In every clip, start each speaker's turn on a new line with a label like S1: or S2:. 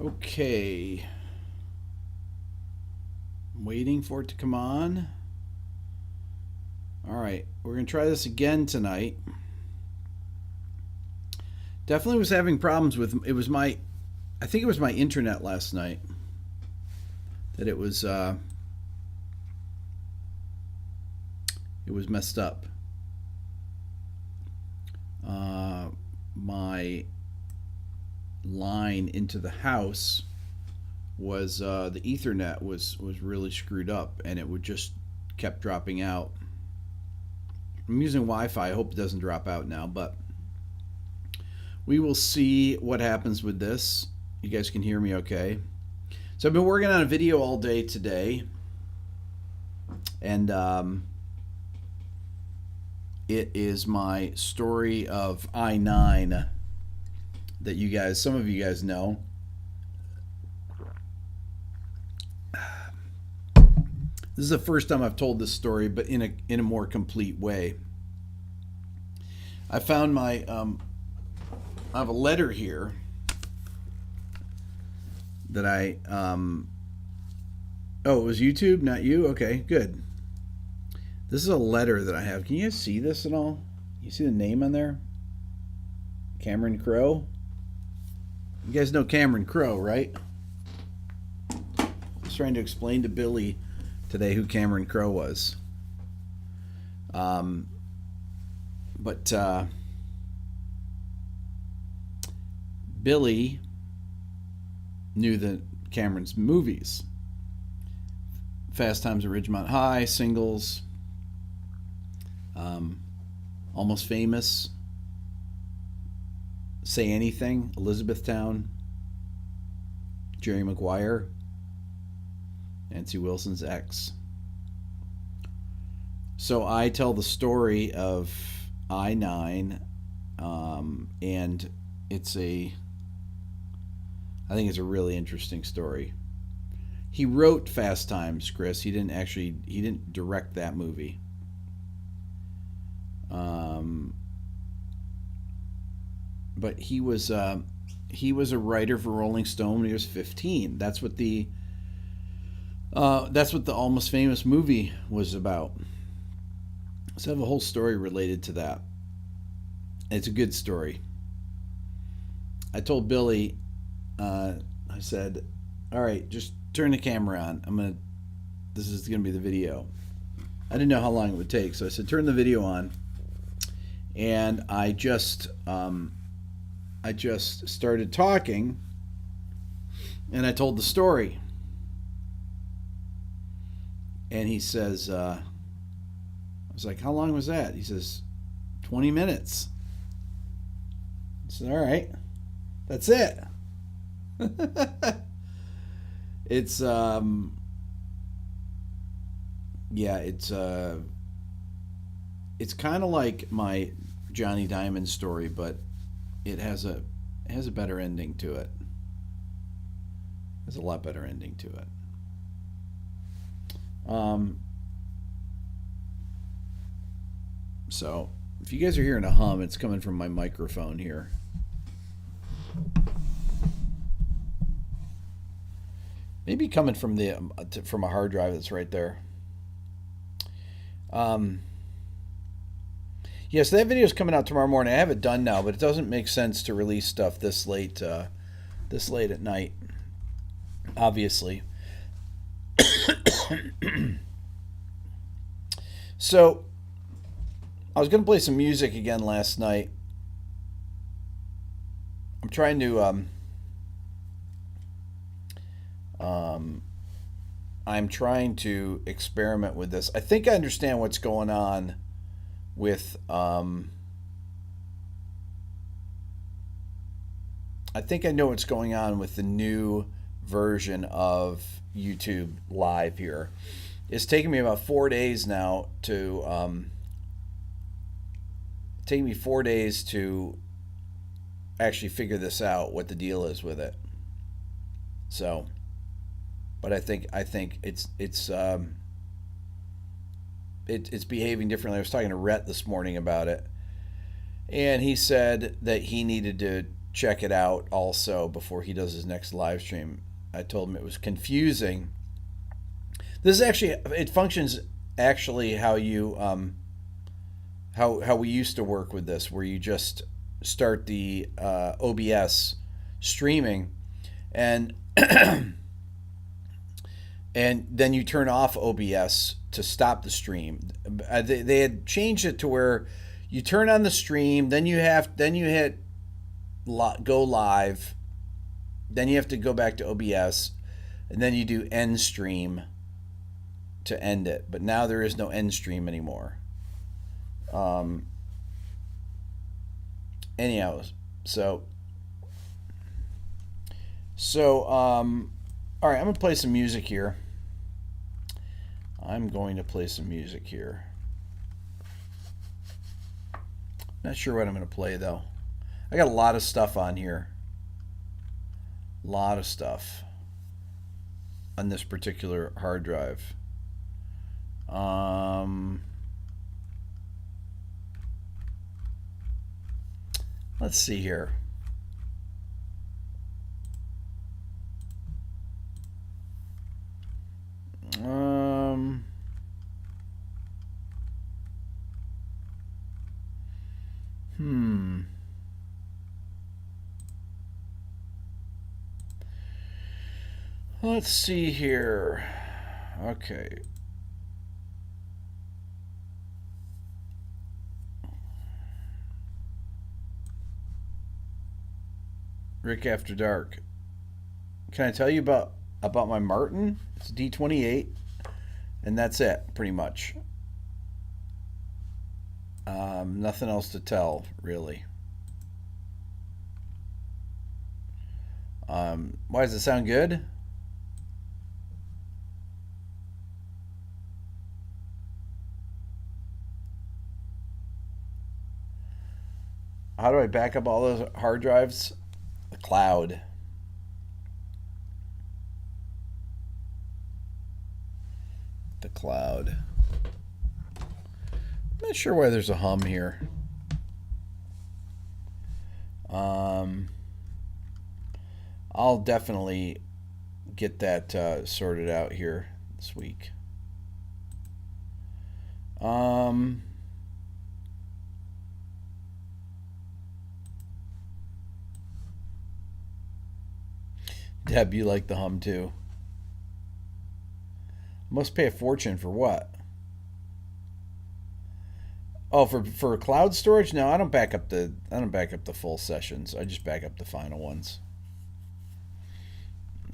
S1: Okay. I'm waiting for it to come on. All right, we're going to try this again tonight. Definitely was having problems with I think it was my internet last night that it was messed up. My line into the house was the Ethernet was really screwed up, and it would just kept dropping out. I'm using Wi-Fi. I hope it doesn't drop out now, but we will see what happens with this. You guys can hear me okay. So I've been working on a video all day today, and it is my story of I-9 that some of you guys know. This is the first time I've told this story, but in a more complete way. I found I have a letter here that oh, it was YouTube, not you? Okay, good. This is a letter that I have. Can you guys see this at all? You see the name on there? Cameron Crowe? You guys know Cameron Crowe, right? I was trying to explain to Billy today who Cameron Crowe was. But Billy knew the Cameron's movies. Fast Times at Ridgemont High, Singles, Almost Famous, Say Anything, Elizabethtown, Jerry Maguire, Nancy Wilson's ex. So I tell the story of I-9, and I think it's a really interesting story. He wrote Fast Times, Chris. He didn't direct that movie. But he was a writer for Rolling Stone when he was 15. That's what the Almost Famous movie was about. So I have a whole story related to that. It's a good story. I told Billy, I said, all right, just turn the camera on. This is going to be the video. I didn't know how long it would take, so I said, turn the video on. And I just started talking, and I told the story. And he says, I was like, how long was that? He says, 20 minutes. I said, all right, that's it. It's it's kind of like my Johnny Diamond story, but it has a better ending to it. There's a lot better ending to it. So if you guys are hearing a hum, it's coming from my microphone here. Maybe coming from from a hard drive that's right there. Yes, that video is coming out tomorrow morning. I have it done now, but it doesn't make sense to release stuff this late at night. Obviously. So, I was going to play some music again last night. I'm trying to I'm trying to experiment with this. I think I understand what's going on with I think I know what's going on with the new version of YouTube Live here. It's taken me about 4 days now to actually figure this out, what the deal is with it. So, but I think it's behaving differently. I was talking to Rhett this morning about it, and he said that he needed to check it out also before he does his next live stream. I told him it was confusing. This is actually, it functions actually how you how we used to work with this, where you just start the OBS streaming, and and then you turn off OBS to stop the stream. They had changed it to where you turn on the stream, then you hit go live, then you have to go back to OBS, and then you do end stream to end it. But now there is no end stream anymore. Anyhow, so all right, I'm gonna play some music here. Not sure what I'm gonna play though. I got a lot of stuff on here. A lot of stuff on this particular hard drive. Let's see here. Let's see here. Okay. Rick After Dark. Can I tell you about my Martin? It's a D28, and that's it, pretty much. Nothing else to tell, really. Why does it sound good? How do I back up all those hard drives? The cloud. The cloud. I'm not sure why there's a hum here. I'll definitely get that sorted out here this week. Deb, you like the hum too. Must pay a fortune for what? Oh, for cloud storage? No, I don't back up the full sessions. I just back up the final ones.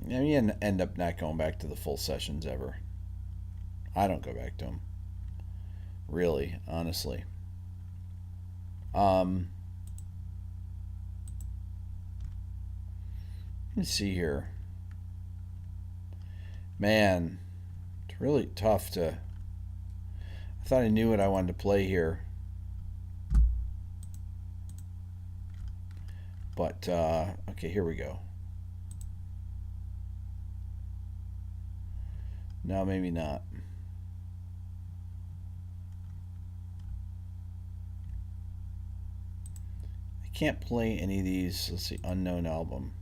S1: You end up not going back to the full sessions ever. I don't go back to them. Really, honestly. Let me see here. Man, it's really tough to... I thought I knew what I wanted to play here. But, okay, here we go. No, maybe not. I can't play any of these. Let's see, unknown album.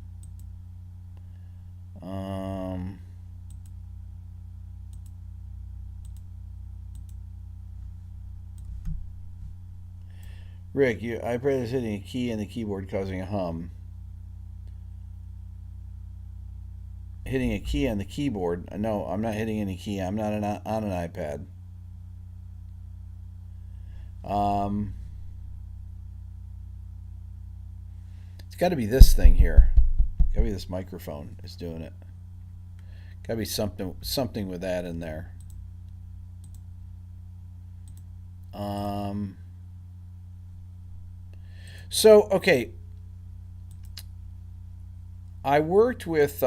S1: Rick, I pray there's hitting a key in the keyboard causing a hum. Hitting a key on the keyboard? No, I'm not hitting any key. I'm not on an iPad. It's got to be this thing here. Got to be this microphone is doing it. Got to be something with that in there. So, okay. I worked with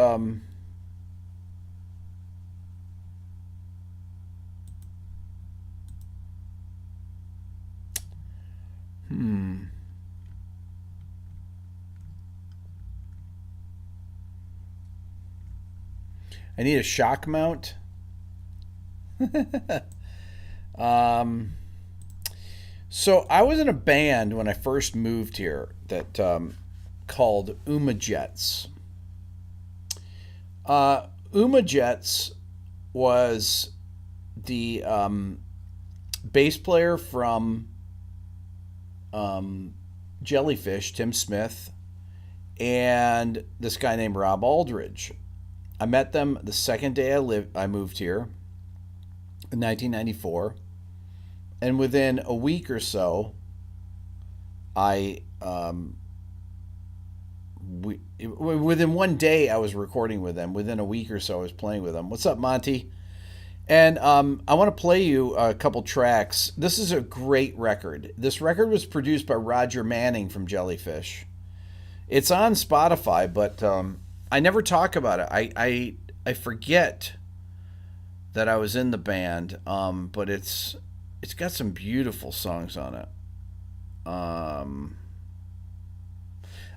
S1: I need a shock mount. So I was in a band when I first moved here that called Jets. Jets was the bass player from Jellyfish, Tim Smith, and this guy named Rob Aldridge. I met them the second day I moved here in 1994, and within a week or so, within one day I was recording with them. Within a week or so, I was playing with them. What's up, Monty? And I want to play you a couple tracks. This is a great record. This record was produced by Roger Manning from Jellyfish. It's on Spotify, but I never talk about it. I forget that I was in the band, but it's got some beautiful songs on it. I'm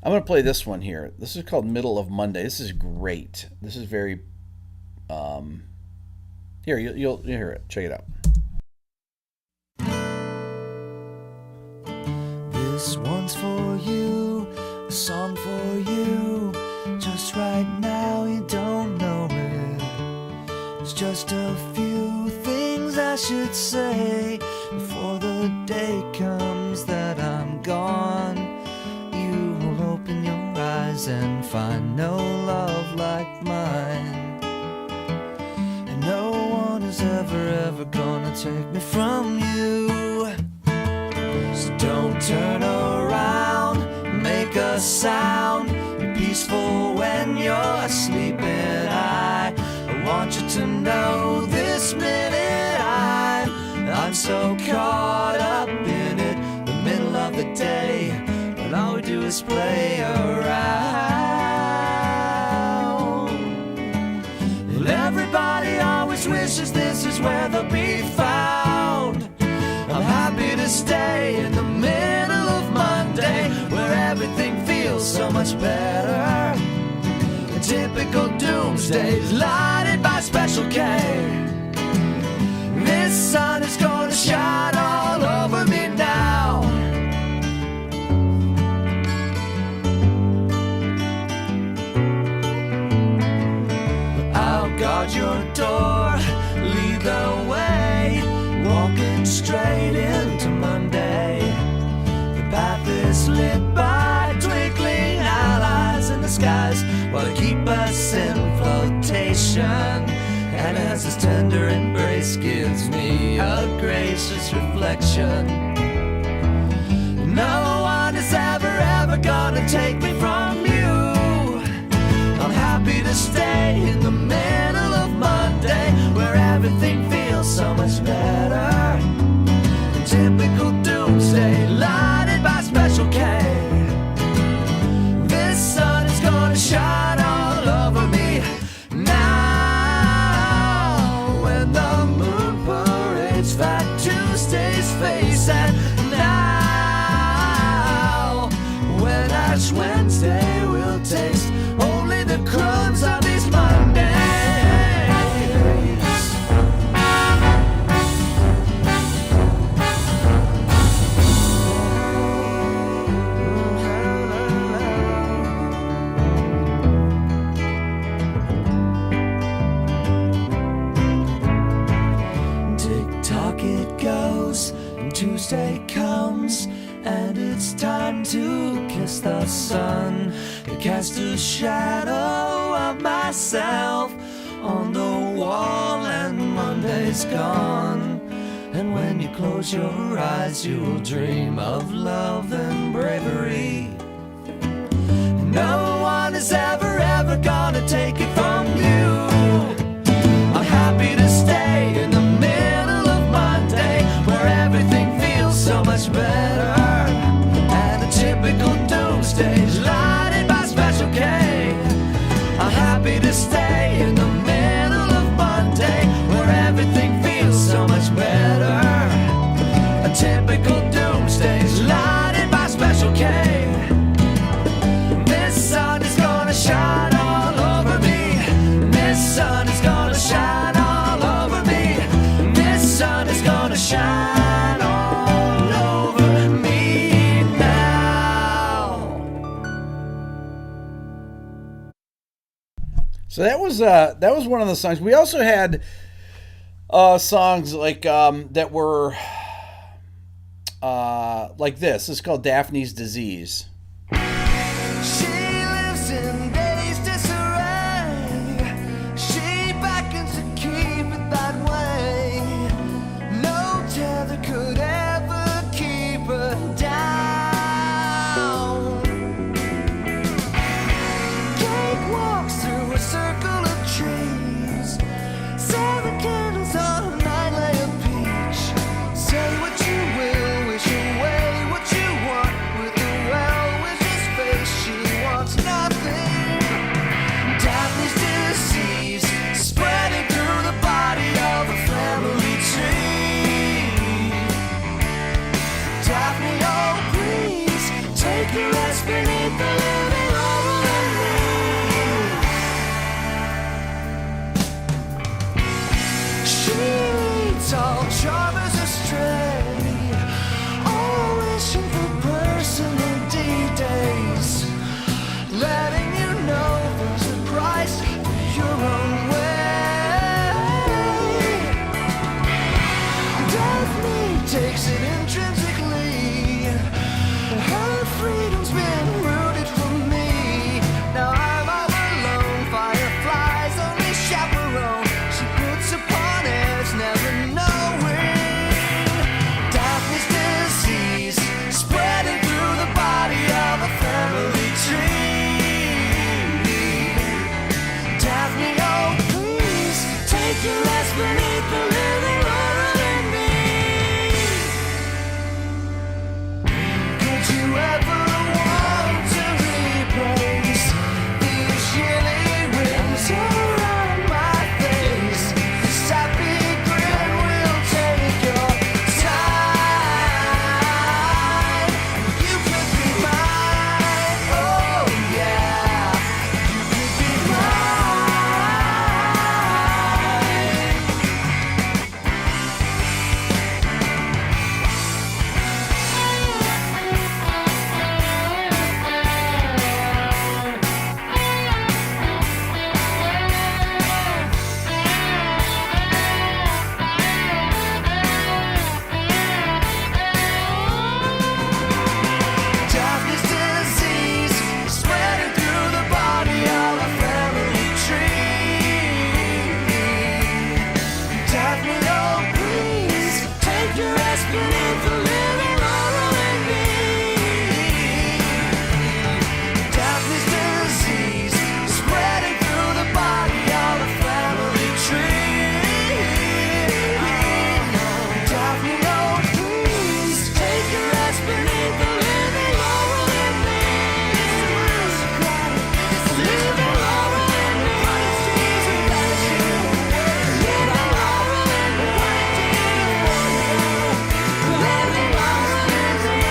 S1: going to play this one here. This is called Middle of Monday. This is great. This is very... Here, you'll hear it. Check it out.
S2: This one's for you, a song for you. Just right now you don't know it. There's just a few things I should say before the day comes that I'm gone. You will open your eyes and find no love like mine. And no one is ever gonna take me from you. So don't turn around, make a sound. You're peaceful when you're sleeping. I want you to know this minute I'm so caught up in it. The middle of the day, when all we do is play around. And everybody always wishes this is where they'll be found. I'm happy to stay in the middle of Monday, where everything feels so much better. A typical doomsday's lighted by Special K. This sun is gonna shine all over me now. I'll guard your door, lead the way, walking straight into Monday. The path is lit by twinkling allies in the skies, while they keep us in flotation. And as this tender embrace gives me a gracious reflection, no one is ever gonna take me from you. I'm happy to stay in the middle of Monday, where everything feels so much better. A typical doomsday lighted by Special K. This sun is gonna shine all over me now. Fat Tuesday's face, and now when Ash Wednesday will taste only the crumbs of these Mondays. Tuesday comes, and it's time to kiss the sun and cast a shadow of myself on the wall, and Monday's gone. And when you close your eyes, you'll dream of love and bravery. No one is ever gonna take it from you. I'm happy to stay in the middle of Monday, where everything feels so much better. And a typical doomsday's lighted by Special K. I'm happy to stay in the middle of Monday, where everything feels so much better. A typical doomsday's lighted by Special K. This
S1: So that was one of the songs. We also had songs like that were like this. It's called Daphne's Disease.
S2: She lives in dazed disarray. She beckons to keep it that way. No tether could ever keep her down. Cake walks through a circle of trees. 7 candles on a 9-layer peach. Say what you will, wish away what you want with the well-wishes face. She wants nothing. Daphne's disease spreading through the body of a family tree. Daphne, oh please, take your rest beneath the living laurel and leaves. She leads all charmers astray, all wishing for personal D-days, letting you know there's a price for your own way. Daphne takes it intrinsically. Her freedom's been rooted for me. Now I'm all alone, fireflies only chaperone. She puts upon airs, never knowing. Daphne's disease spreading through the body of a family tree. Daphne, oh please, take your rest beneath the living laurel and me. Could you ever want to replace these yearly rings around my face? The sappy grin will take your time. You could be mine, oh yeah. You could be Daphne's disease spreading through the body of a family tree. Daphne, oh please, take your rest beneath the living laurel and me. Daphne's disease spreading through the body of a family tree. Daphne, oh please, take your rest beneath the living laurel and me. Living laurel and me. Living laurel and me. Living laurel and me.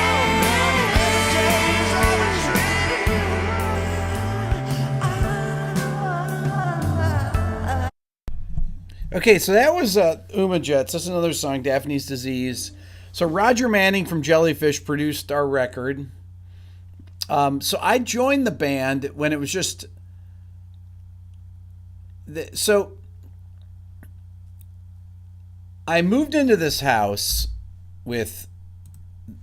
S1: Okay, so that was Uma Jets. That's another song, Daphne's Disease. So Roger Manning from Jellyfish produced our record. So I joined the band when it was just. So I moved into this house with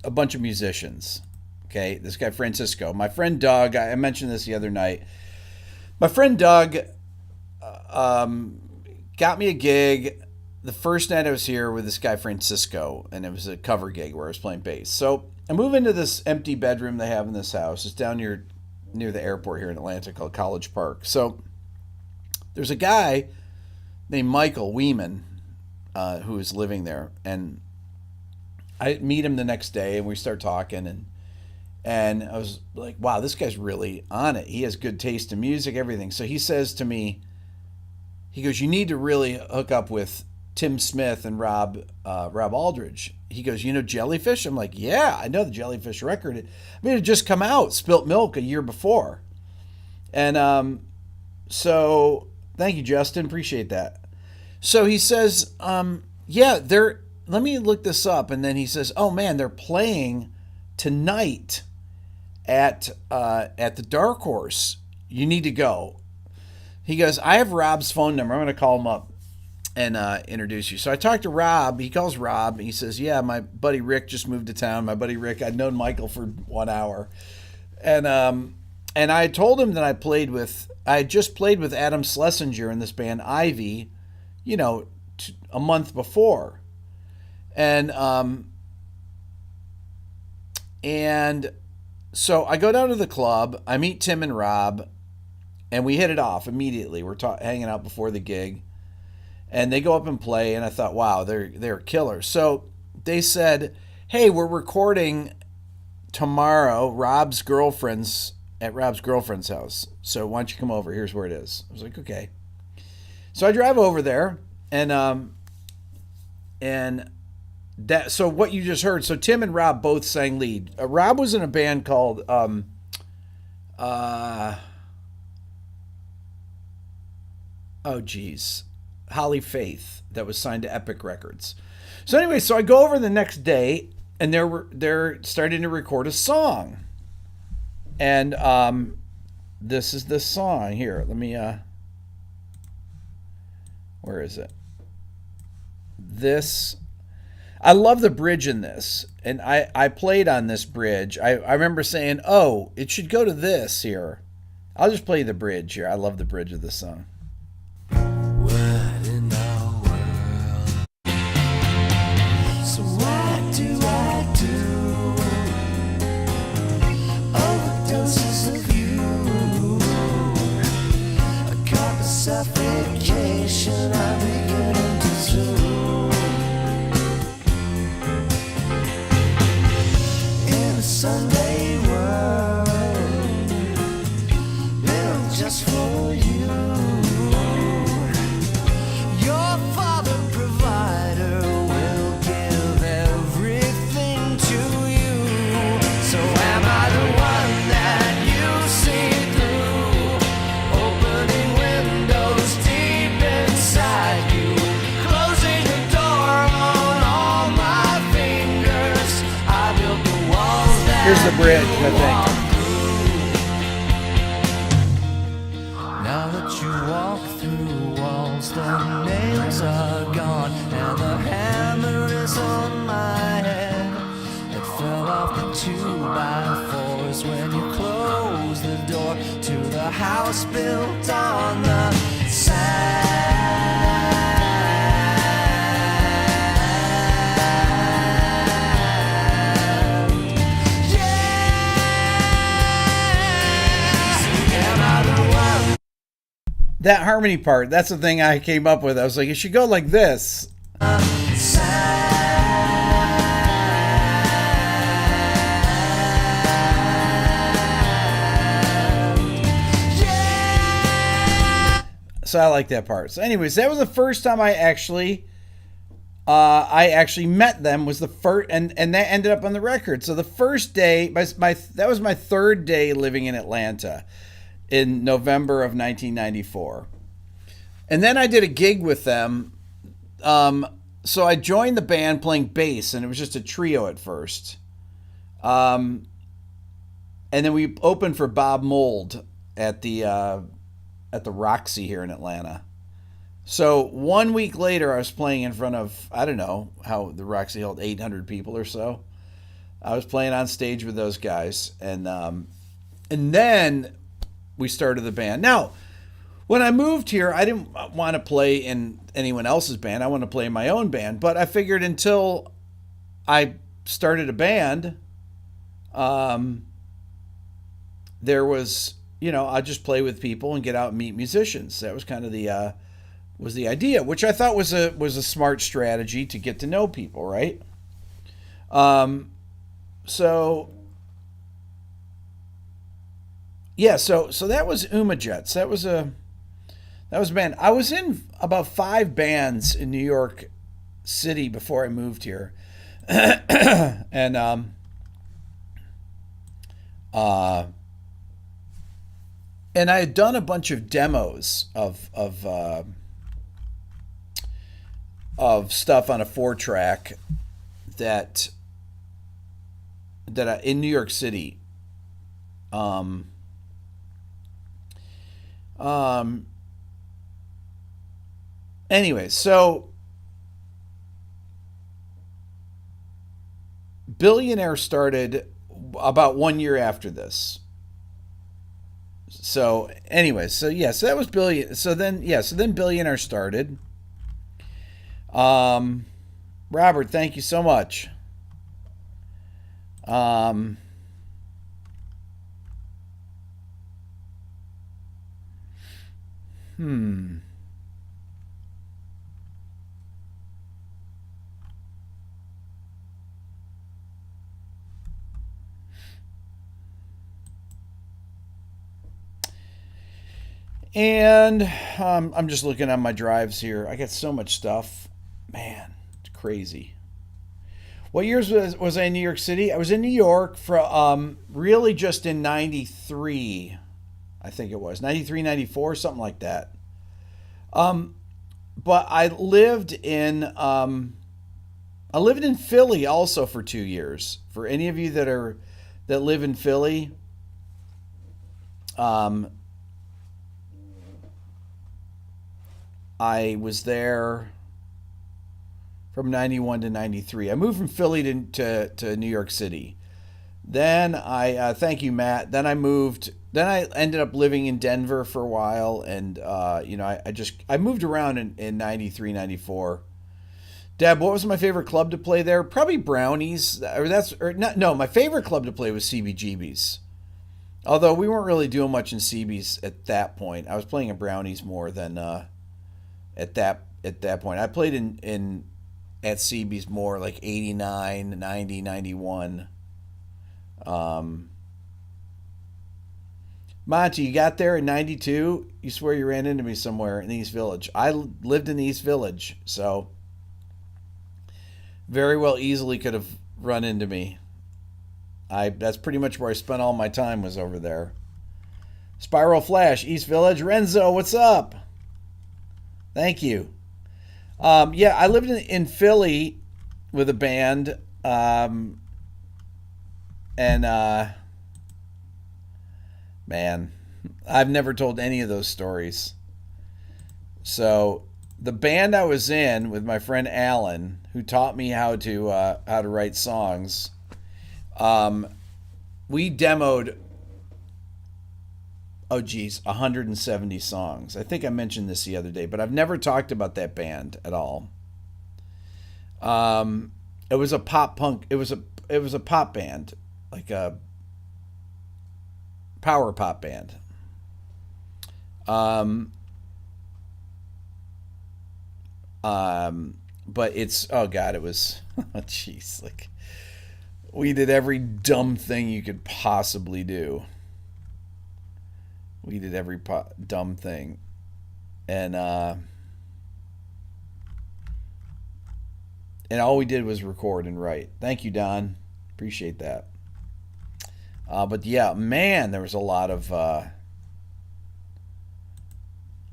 S1: a bunch of musicians. Okay, this guy Francisco, my friend Doug. I mentioned this the other night. My friend Doug got me a gig the first night I was here with this guy Francisco, and it was a cover gig where I was playing bass. So I move into this empty bedroom they have in this house. It's down near the airport here in Atlanta called College Park. So there's a guy named Michael Weeman who is living there, and I meet him the next day, and we start talking, and I was like, wow, this guy's really on it. He has good taste in music, everything. So he says to me, he goes, you need to really hook up with Tim Smith and Rob Aldridge. He goes, you know Jellyfish? I'm like, yeah, I know the Jellyfish record. I mean, it had just come out, Spilt Milk, a year before. And so thank you, Justin. Appreciate that. So he says, yeah, let me look this up. And then he says, oh man, they're playing tonight at the Dark Horse. You need to go. he goes, I have Rob's phone number. I'm going to call him up and introduce you. So I talked to Rob. He calls Rob. He says, yeah, my buddy Rick just moved to town. My buddy Rick, I'd known Michael for 1 hour. And I told him that I had just played with Adam Schlesinger in this band Ivy, a month before. And so I go down to the club. I meet Tim and Rob, and we hit it off immediately. We're hanging out before the gig, and they go up and play. And I thought, wow, they're killers. So they said, hey, we're recording tomorrow. At Rob's girlfriend's house. So why don't you come over? Here's where it is. I was like, okay. So I drive over there, and that. So what you just heard. So Tim and Rob both sang lead. Rob was in a band called Holly Faith, that was signed to Epic Records. So anyway, so I go over the next day, and they're starting to record a song. And this is the song here. Let me where is it? I love the bridge in this. And I played on this bridge. I remember saying, oh, it should go to this here. I'll just play the bridge here. I love the bridge of this song.
S2: What in the world? So what do I do? Overdoses of you. A cup of suffocation. I'm beginning to zoom. In a Sunday world built just for you. Your father provider will give everything to you. So am I the one that you see through? Opening windows deep inside you, closing the door on all my fingers. I built the walls that
S1: Here's the bridge, I think.
S2: Now that you walk through walls, the nails are gone, and the hammer is on my head. It fell off the 2x4s when you closed the door to the house built on the sand. Yes, am I the one?
S1: That harmony part, that's the thing I came up with. I was like, it should go like this. So I like that part. So anyways, that was the first time I actually met them, was the first, and that ended up on the record. So the first day, that was my third day living in Atlanta in November of 1994. And then I did a gig with them. So I joined the band playing bass, and it was just a trio at first. And then we opened for Bob Mould at the Roxy here in Atlanta. So 1 week later, I was playing in front of, I don't know how the Roxy held, 800 people or so. I was playing on stage with those guys, and then we started the band. Now, when I moved here, I didn't want to play in anyone else's band. I wanted to play in my own band. But I figured until I started a band, there was, I'd just play with people and get out and meet musicians. That was kind of the idea, which I thought was a smart strategy to get to know people, right? So that was Uma Jets. That was a band. I was in about 5 bands in New York City before I moved here, and I had done a bunch of demos of stuff on a 4-track that I, in New York City. Anyway, so Billionaire started about 1 year after this. So anyway, so yeah, so that was billion. So then yeah, so then Billionaire started. Um, Robert, thank you so much. Um, hmm. And I'm just looking at my drives here. I got so much stuff. Man, it's crazy. What years was I in New York City? I was in New York for really just in 93, I think it was. 93, 94, something like that. Um, but I lived in Philly also for 2 years. For any of you that live in Philly, um, I was there from 91 to 93. I moved from Philly to New York City. Then thank you, Matt. Then I moved. Then I ended up living in Denver for a while, and I moved around in 93, 94. Deb, what was my favorite club to play there? Probably Brownies, or that's or not. No, my favorite club to play was CBGB's. Although we weren't really doing much in CB's at that point. I was playing in Brownies more than at that point. I played in at CB's more like 89, 90, 91. Um, Monty, you got there in 92? You swear you ran into me somewhere in the East Village. I lived in the East Village, so very well easily could have run into me. I That's pretty much where I spent all my time was over there. Spiral Flash, East Village. Renzo, what's up? Thank you. Yeah, I lived in Philly with a band, and man, I've never told any of those stories. So the band I was in with my friend Alan, who taught me how to write songs, um, we demoed, oh geez, 170 songs. I think I mentioned this the other day, but I've never talked about that band at all. Um, it was a pop punk. It was a pop band, like a power pop band. Um, but it's oh god, it was oh jeez, like we did every dumb thing you could possibly do. We did every dumb thing, and all we did was record and write. Thank you, Don. Appreciate that. But yeah, man, there was a lot of.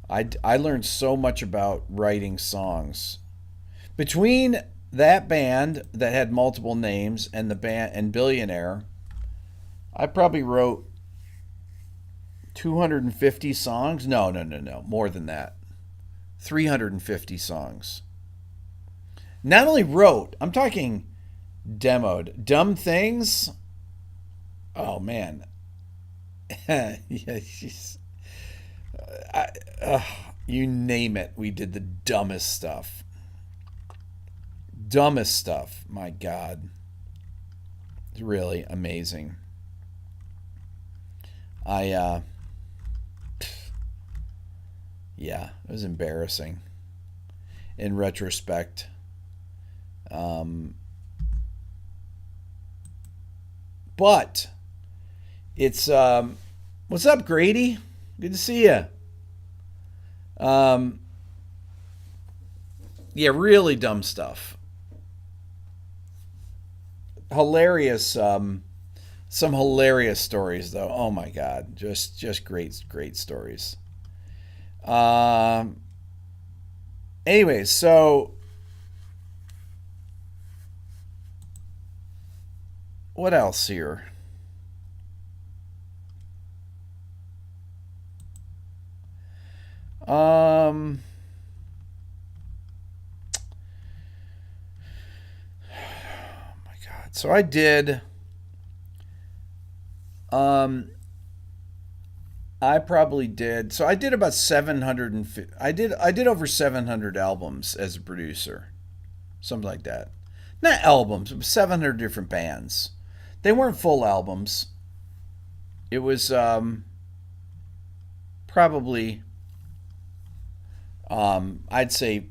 S1: I learned so much about writing songs between that band that had multiple names and the band and Billionaire. I probably wrote 250 songs. No, no, no, no, more than that. 350 songs. Not only wrote, I'm talking demoed. Dumb things. Oh man. Yeah, I, uh, you name it. We did the dumbest stuff. Dumbest stuff. My God. It's really amazing. I, yeah, it was embarrassing in retrospect. Um, but it's, what's up, Grady? Good to see you. Um, yeah, really dumb stuff. Hilarious. Some hilarious stories though. Oh my god, just great stories. Um. Anyways, so what else here? Um. So I did. I probably did. So I did about 750. I did over 700 albums as a producer, something like that. Not albums, but 700 different bands. They weren't full albums. It was probably I'd say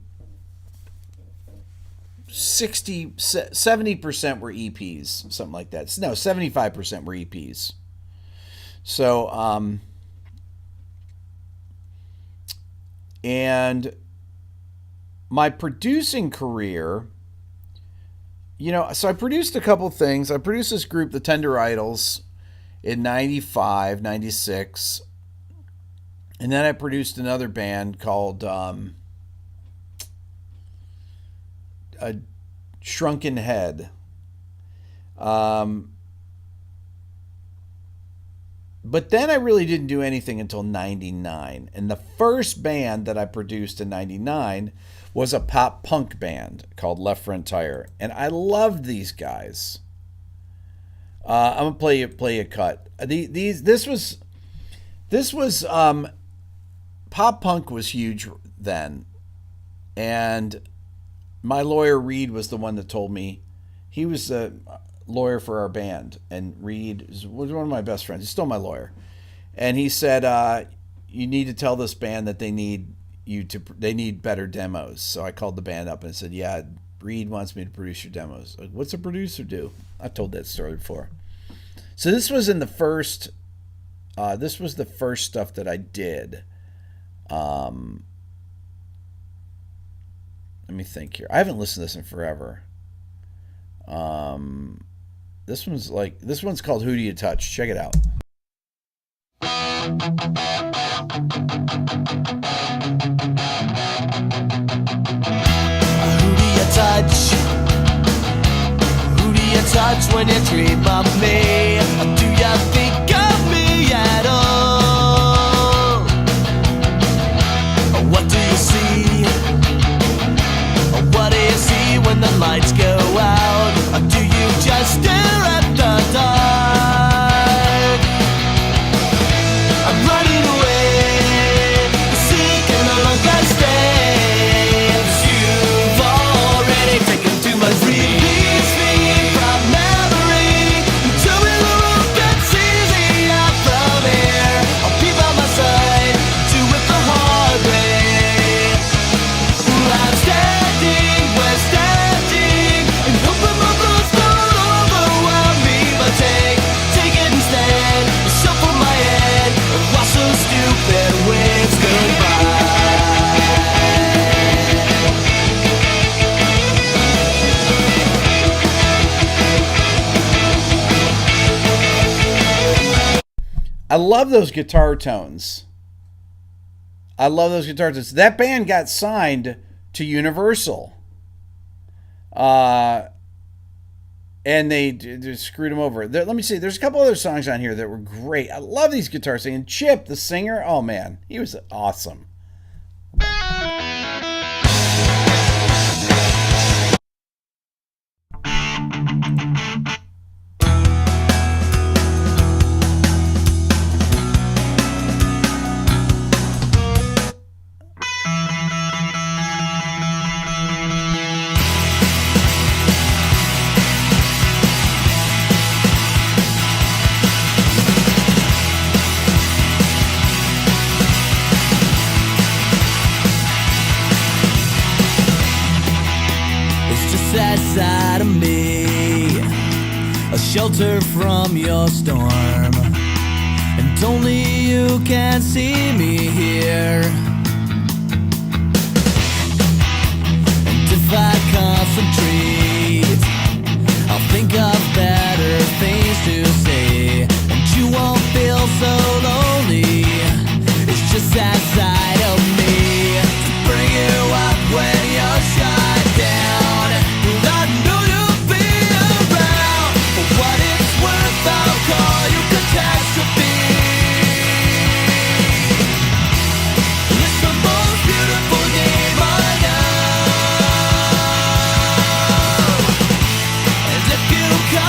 S1: 70% were EPs, something like that. No, 75% were EPs. So and my producing career, so I produced a couple things. I produced this group, the Tender Idols, in 95, 96. And then I produced another band called A Shrunken Head. But then I really didn't do anything until 99. And the first band that I produced in 99 was a pop punk band called Left Front Tire. And I loved these guys. I'm gonna play a cut. This was pop punk was huge then, and my lawyer Reed was the one that told me. He was a lawyer for our band, and Reed was one of my best friends. He's still my lawyer, and he said, "You need to tell this band that they need better demos." So I called the band up and said, "Yeah, Reed wants me to produce your demos." Like, what's a producer do? I've told that story before. So this was in the first. This was the first stuff that I did. Let me think here. I haven't listened to this in forever. This one's called "Who Do You Touch?" Check it out.
S2: Who do you touch? Who do you touch when you dream of me? Do you think of me at all? What do you see? What do you see when the lights go out? Or do you just stare at the dark? I'm running away, seeking a longer stay. 'Cause you've already taken too much. Release me from memory. Tell me the road gets easier from here. I'll be by my side, do it the hard way. I'm standing, we're standing, and hoping my blood's don't overwhelm me. But take it instead, shuffle my head, and wash those stupid waves goodbye.
S1: I love those guitar tones. That band got signed to Universal. And they just screwed them over. Let me see. There's a couple other songs on here that were great. I love these guitar singing. Chip, the singer, oh man, he was awesome.
S2: That side of me, a shelter from your storm, and only you can see me here. And if I concentrate, I'll think of better things to say, and you won't feel so lonely. It's just that side of me to bring you up when you're shut down. I know you'll be around. For what it's worth, I'll call you catastrophe. It's the most beautiful game I know. And if you come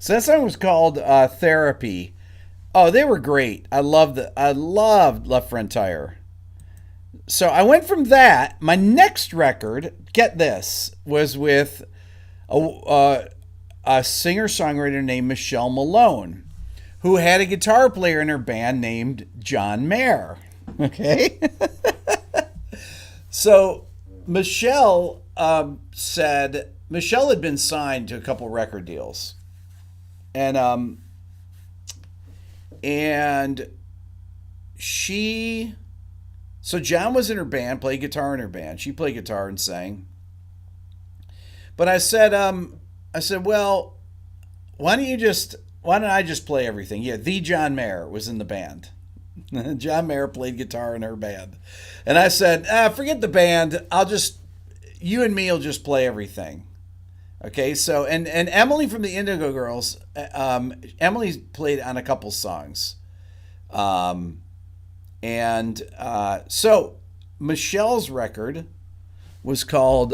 S1: So that song was called Therapy. Oh, they were great. I loved Left Front Tire. So I went from that. My next record, get this, was with a singer songwriter named Michelle Malone, who had a guitar player in her band named John Mayer. Okay? So Michelle said Michelle had been signed to a couple record deals, and she so John was in her band, played guitar in her band. She played guitar and sang. But I said, well, why don't I just play everything? Yeah, the John Mayer was in the band. John Mayer played guitar in her band. And I said, forget the band. You and me will just play everything. Okay, so, and Emily from the Indigo Girls, Emily played on a couple songs. So Michelle's record was called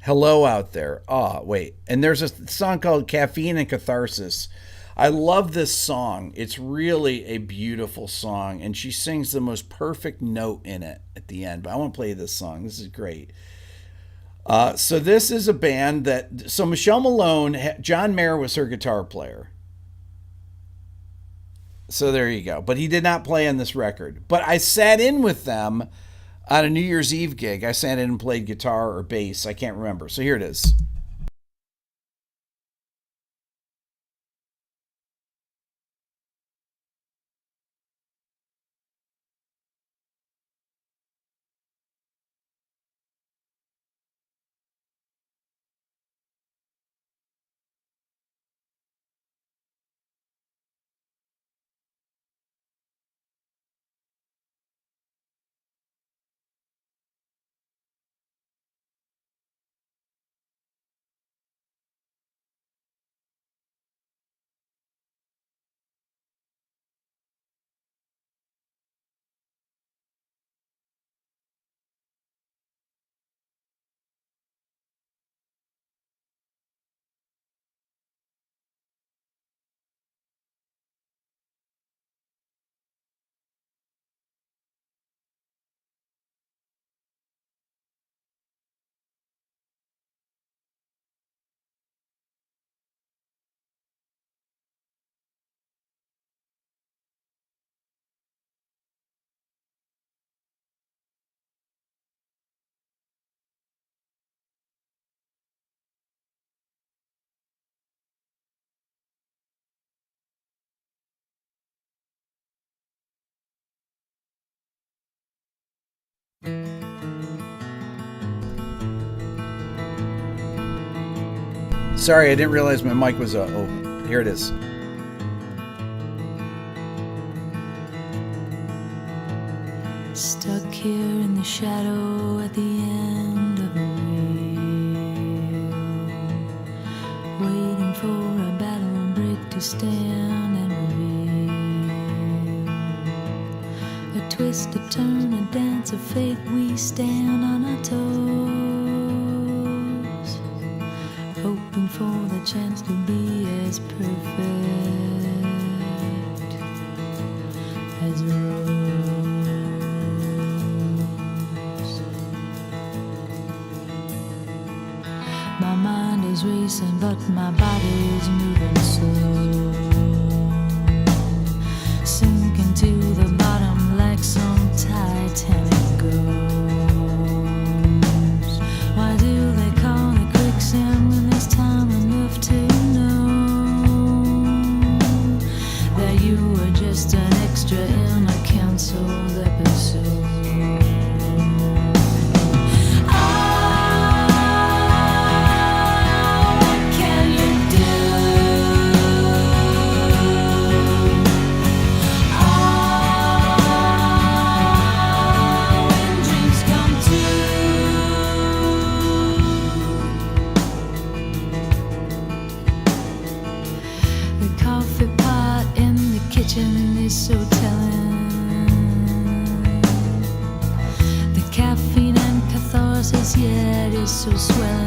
S1: Hello Out There. Oh, wait. And there's a song called Caffeine and Catharsis. I love this song. It's really a beautiful song, and she sings the most perfect note in it at the end. But I want to play this song. This is great. So this is a band so Michelle Malone, John Mayer was her guitar player. So there you go. But he did not play on this record. But I sat in with them on a New Year's Eve gig. I sat in and played guitar or bass. I can't remember. So here it is. Sorry, I didn't realize my mic was open. Here it is.
S2: Stuck here in the shadow at the end of a wheel, waiting for a battle break to stand and reveal. A twist, a turn, a dance of fate, we stand on our toes, hoping for the chance to be as perfect as a rose. My mind is racing, but my body's moving slow, sinking to the bottom like some Titanic ghost. Why do they call it quicksand when there's time enough to know that you were just an extra in a canceled episode? Is so telling. The caffeine and catharsis, yeah, it is so swelling.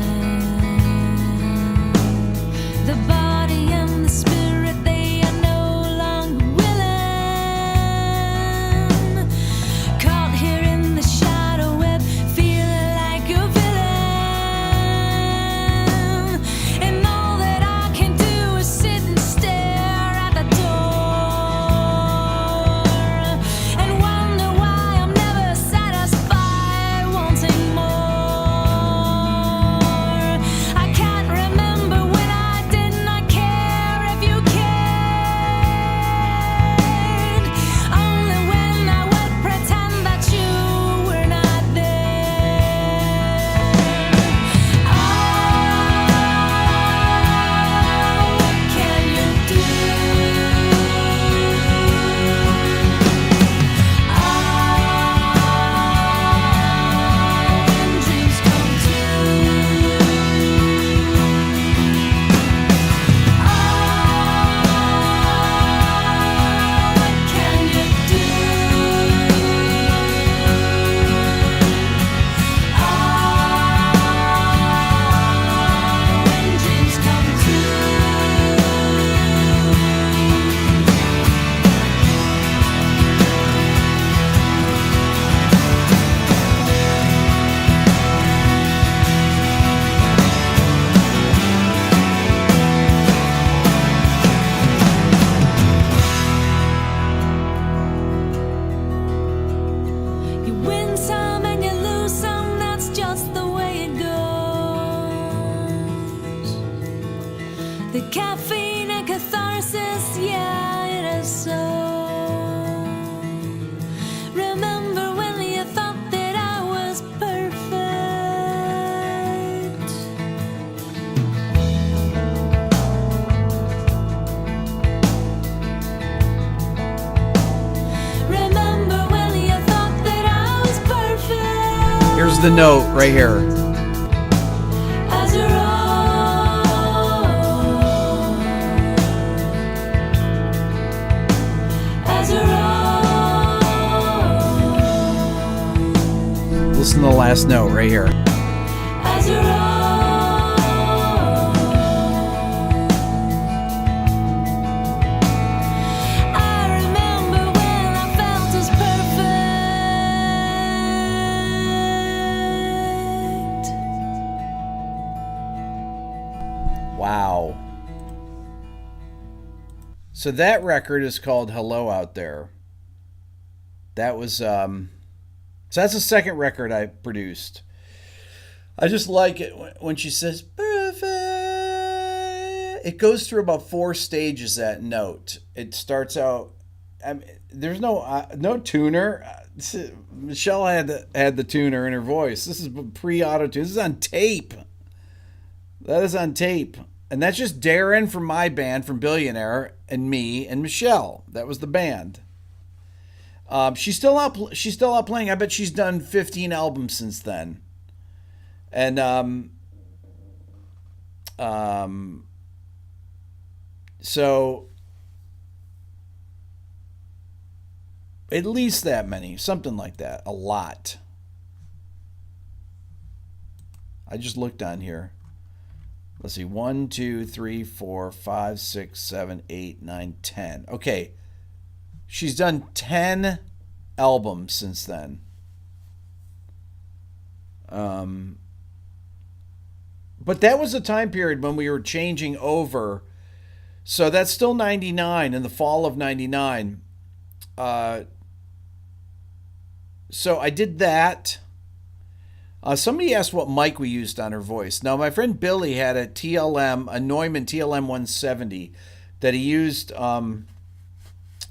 S1: was the note right here.
S2: As a
S1: Listen to the last note right here.
S2: As a I remember when I felt as perfect.
S1: Wow. So that record is called Hello Out There. That was so that's the second record I produced. I just like it when she says perfect. It goes through about 4 stages, that note. It starts out, I mean, there's no tuner. Michelle had the tuner in her voice. This is pre-auto tune. This is on tape. That is on tape. And that's just Darren from my band, from Billionaire, and me and Michelle. That was the band. She's still out playing. I bet she's done 15 albums since then. And so at least that many, something like that, a lot. I just looked on here. Let's see, 1, 2, 3, 4, 5, 6, 7, 8, 9, 10. Okay. She's done 10 albums since then. But that was a time period when we were changing over. So that's still 99, in the fall of 99. So I did that. Somebody asked what mic we used on her voice. Now, my friend Billy had a Neumann TLM 170 that he used on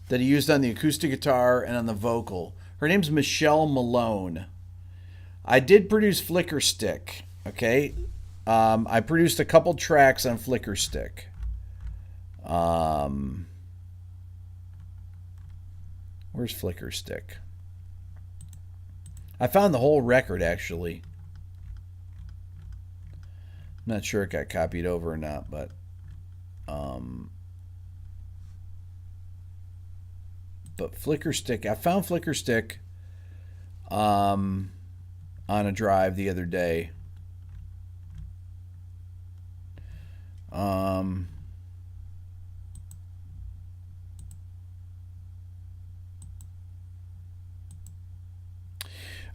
S1: the acoustic guitar and on the vocal. Her name's Michelle Malone. I did produce Flicker Stick, okay? I produced a couple tracks on Flicker Stick. Where's Flicker Stick? I found the whole record, actually. I'm not sure it got copied over or not, but Flicker Stick, I found Flicker Stick on a drive the other day.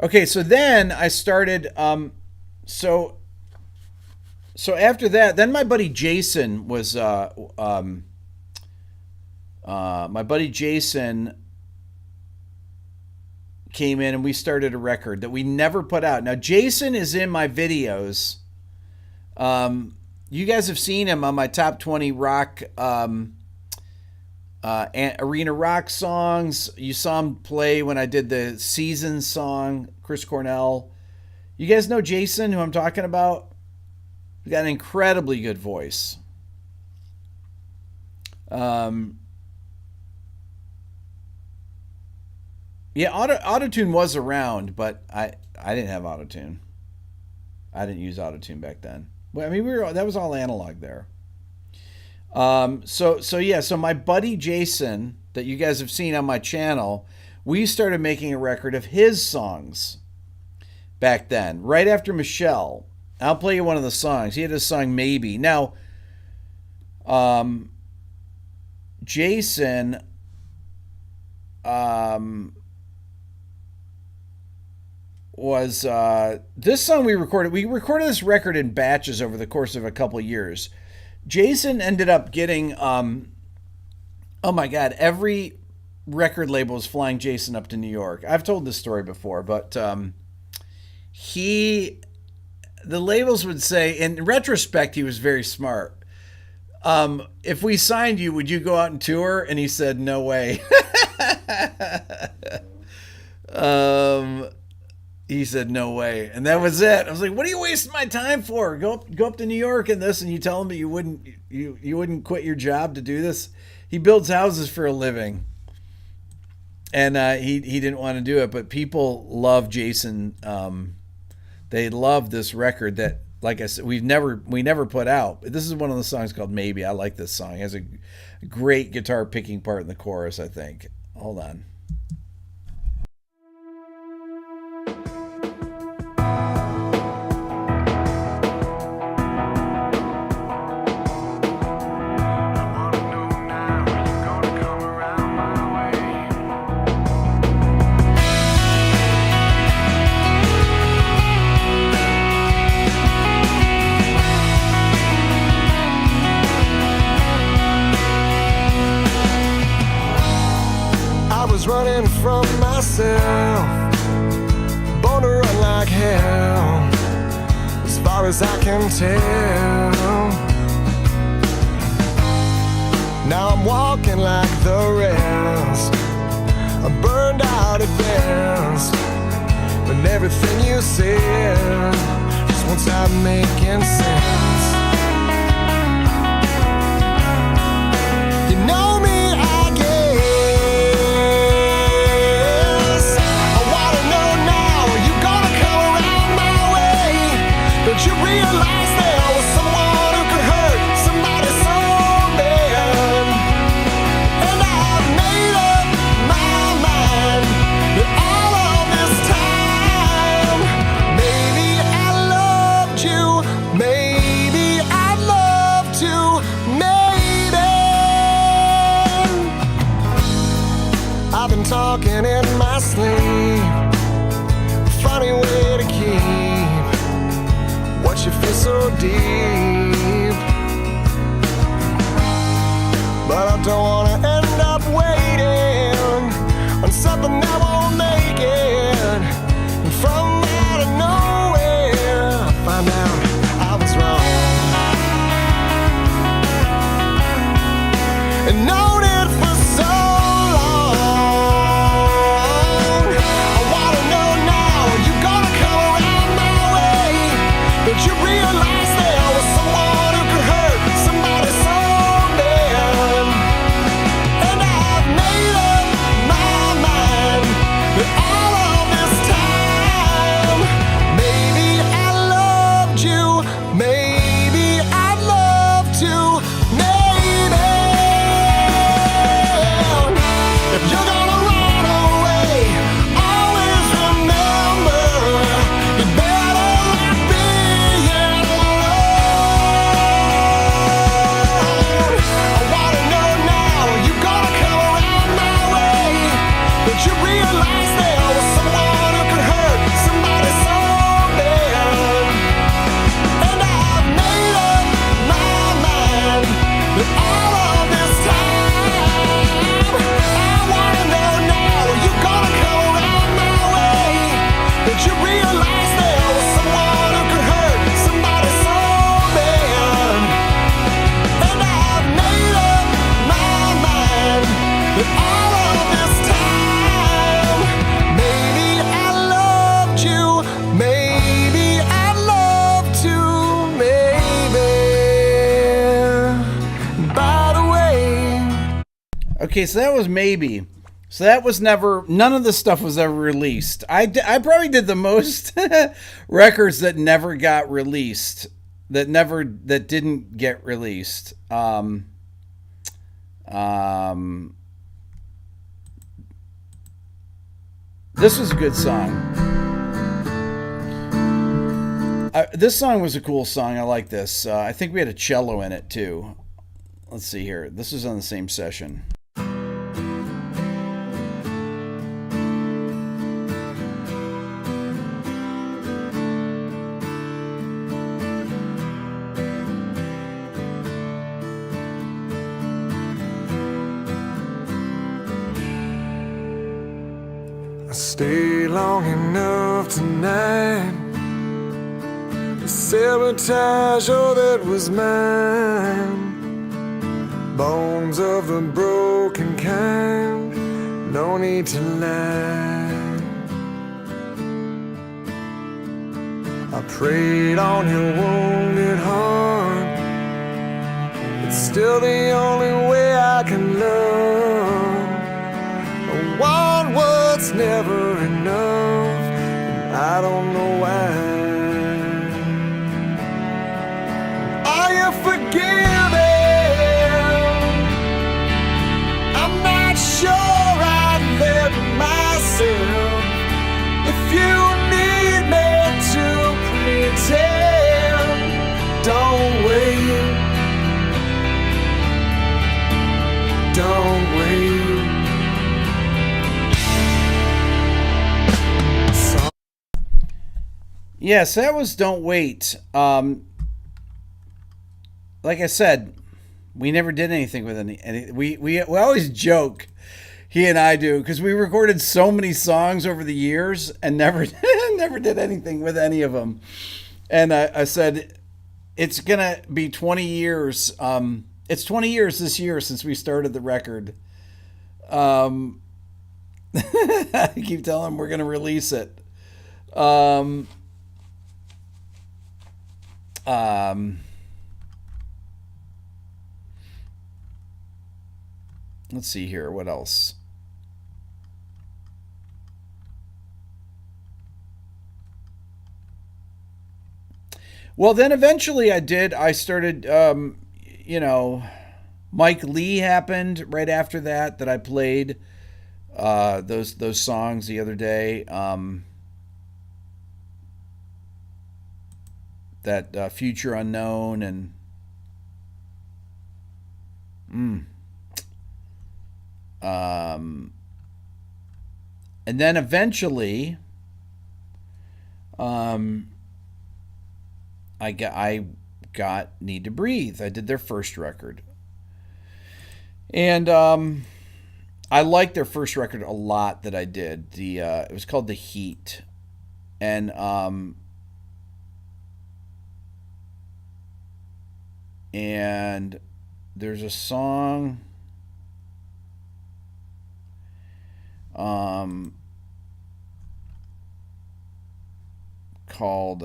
S1: Okay, so then I started so after that, then my buddy Jason was my buddy Jason came in and we started a record that we never put out. Now Jason is in my videos. You guys have seen him on my top 20 rock arena rock songs. You saw him play when I did the Seasons song, Chris Cornell. You guys know Jason, who I'm talking about? He's got an incredibly good voice. Yeah, autotune was around, but I didn't have autotune. I didn't use autotune back then. Well, I mean, that was all analog there. So my buddy Jason, that you guys have seen on my channel, we started making a record of his songs back then, right after Michelle. I'll play you one of the songs. He had a song Maybe. Now, Jason was this song we recorded this record in batches over the course of a couple of years. Jason ended up getting oh my god, every record label was flying Jason up to New York. I've told this story before, but the labels would say, in retrospect, he was very smart. If we signed you, would you go out and tour? And he said, no way. He said, no way. And that was it. I was like, what are you wasting my time for? Go up to New York and this, and you tell him that you wouldn't quit your job to do this. He builds houses for a living. And he didn't want to do it, but people love Jason. They love this record that, like I said, we never put out. This is one of the songs called Maybe. I like this song. It has a great guitar picking part in the chorus, I think. Hold on.
S2: Running from myself, born to run like hell, as far as I can tell. Now I'm walking like the rest, I'm burned out at best, but everything you said just won't stop making sense. You know me, I guess. You realize there was someone who could hurt somebody so bad, and I've made up my mind that all of this time, maybe I loved you, maybe I loved you, maybe. I've been talking in my sleep, funny way to keep what you feel so deep, but I don't wanna end up waiting on something that won't make it. And from out of nowhere, I find out I was wrong, and known it for so long. I wanna know now, are you gonna come around my way? Did you realize there was someone who could hurt somebody so bad? And I've made up my mind that all of this time, maybe I loved you, maybe I loved you, maybe. If you're gonna run away, always remember, you better not be you realize there was someone who could hurt somebody so bad, and I've made up my mind that all of this time, I wanna know now, are you gonna come around my way? Did you realize there was someone who could hurt somebody so bad, and I've made up my mind that all of this time, maybe I loved you, maybe I loved you, maybe. By the way.
S1: Okay, so that was Maybe. So that was never, none of this stuff was ever released. I probably did the most records that never got released, that didn't get released. This was a good song. This song was a cool song. I like this. I think we had a cello in it too. Let's see here. This is on the same session.
S2: I stay long enough tonight to sabotage all that was mine. Bones of the broken kind, no need to lie. I prayed on your wounded heart, it's still the only way I can love. I want what's never enough, and I don't know why. wait.
S1: Yes, that was Don't Wait. Like I said, we never did anything with any we always joke, he and I do, because we recorded so many songs over the years and never never did anything with any of them. And I said, it's gonna be 20 years. It's 20 years this year since we started the record. I keep telling him we're gonna release it. Um, um, let's see here. What else? Well, then eventually I started, you know, Mike Lee happened right after that I played those songs the other day. That Future Unknown and mm, um, and then eventually um, I got Need to Breathe. I did their first record, and I liked their first record a lot that I did. It was called The Heat, and and there's a song um called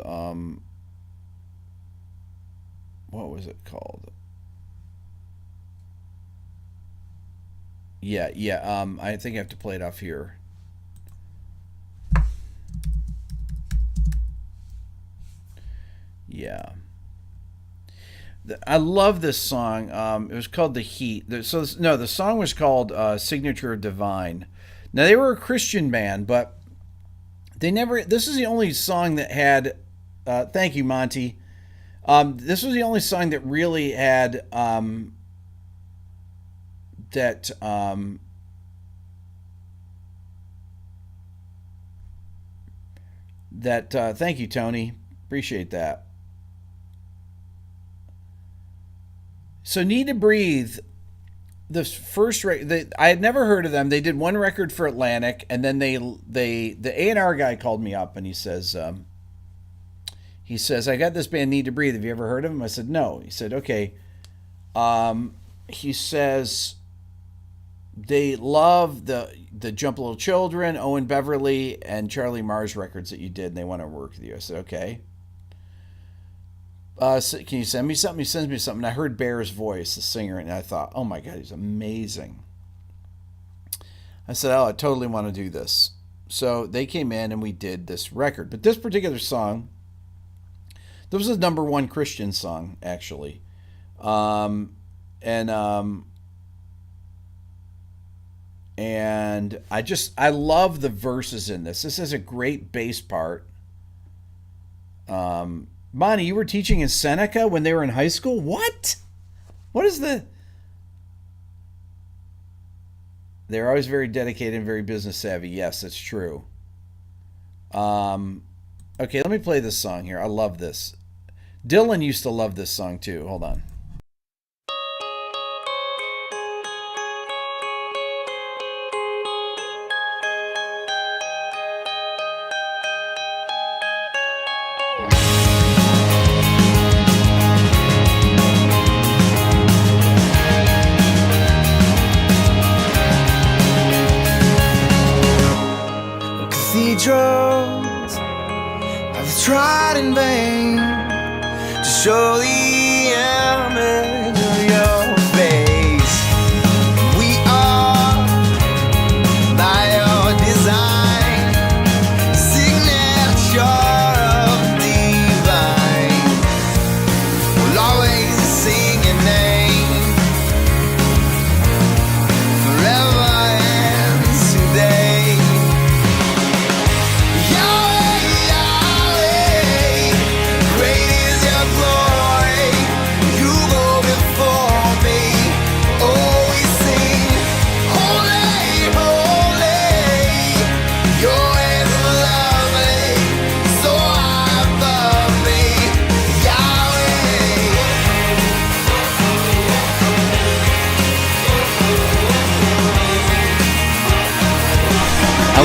S1: what was it called? Yeah. I think I have to play it off here. Yeah. I love this song. It was called "The Heat." The song was called "Signature of Divine." Now they were a Christian band, but they never. This is the only song that had. Thank you, Monty. This was the only song that really had that. Thank you, Tony. Appreciate that. So, Need to Breathe. The first I had never heard of them. They did one record for Atlantic, and then the A&R guy called me up and he says I got this band Need to Breathe. Have you ever heard of them? I said no. He said okay. He says they love the Jump Little Children, Owen Beverly, and Charlie Mars records that you did, and they want to work with you. I said okay. Can you send me something? He sends me something. I heard Bear's voice, the singer, and I thought, oh my God, he's amazing. I said, oh, I totally want to do this. So they came in and we did this record. But this particular song, this was a number one Christian song, actually. And I love the verses in this. This has a great bass part. Monty, you were teaching in Seneca when they were in high school? What? What is the... They're always very dedicated and very business savvy. Yes, that's true. Okay, let me play this song here. I love this. Dylan used to love this song too. Hold on.
S2: Cathedrals I've tried in vain to show the image of your face. We are by your design, signature of divine. We'll always sing your name forever and today. Yahweh, Yahweh, great is your glory.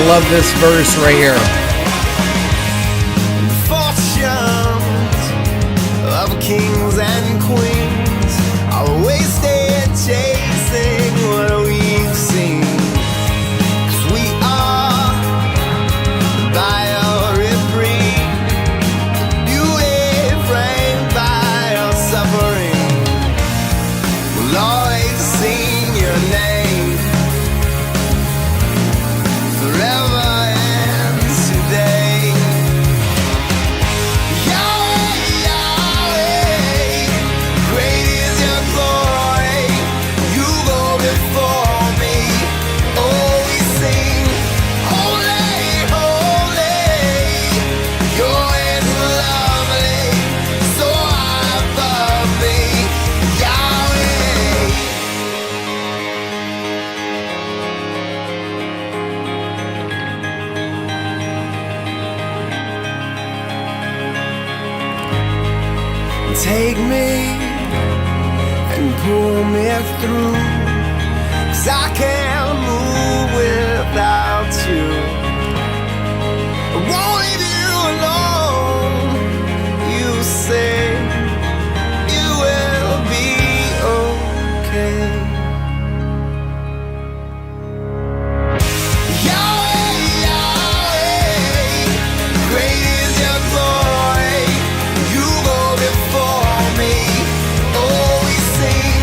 S1: love this verse right here.
S2: Fortunes of kings and queens are wasted chasing what we've seen. 'Cause we are by our reprieve, beauty framed by our suffering. We'll always sing your name forever and today. Yahweh, Yahweh, great is your glory. You go before me. Oh, we sing, holy, holy. Your ways are lovely, so above me. Yahweh. Take me and pull me through, 'cause I can't move without you. I won't leave you alone. You say you will be okay. Yahweh, Yahweh, great is your glory. You go before me. Oh, we sing,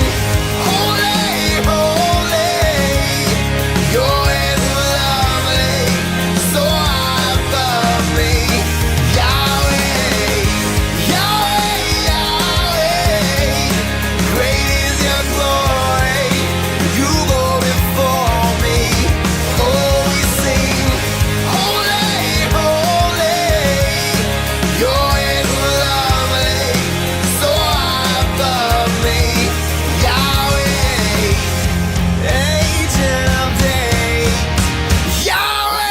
S2: holy, holy. Your ways are lovely, so above me. Yahweh, Yahweh, Yahweh, great is your glory. You go before me. Oh, we sing, holy, holy. Your ways are lovely, so above me. Yahweh, Agent of Days. Yahweh.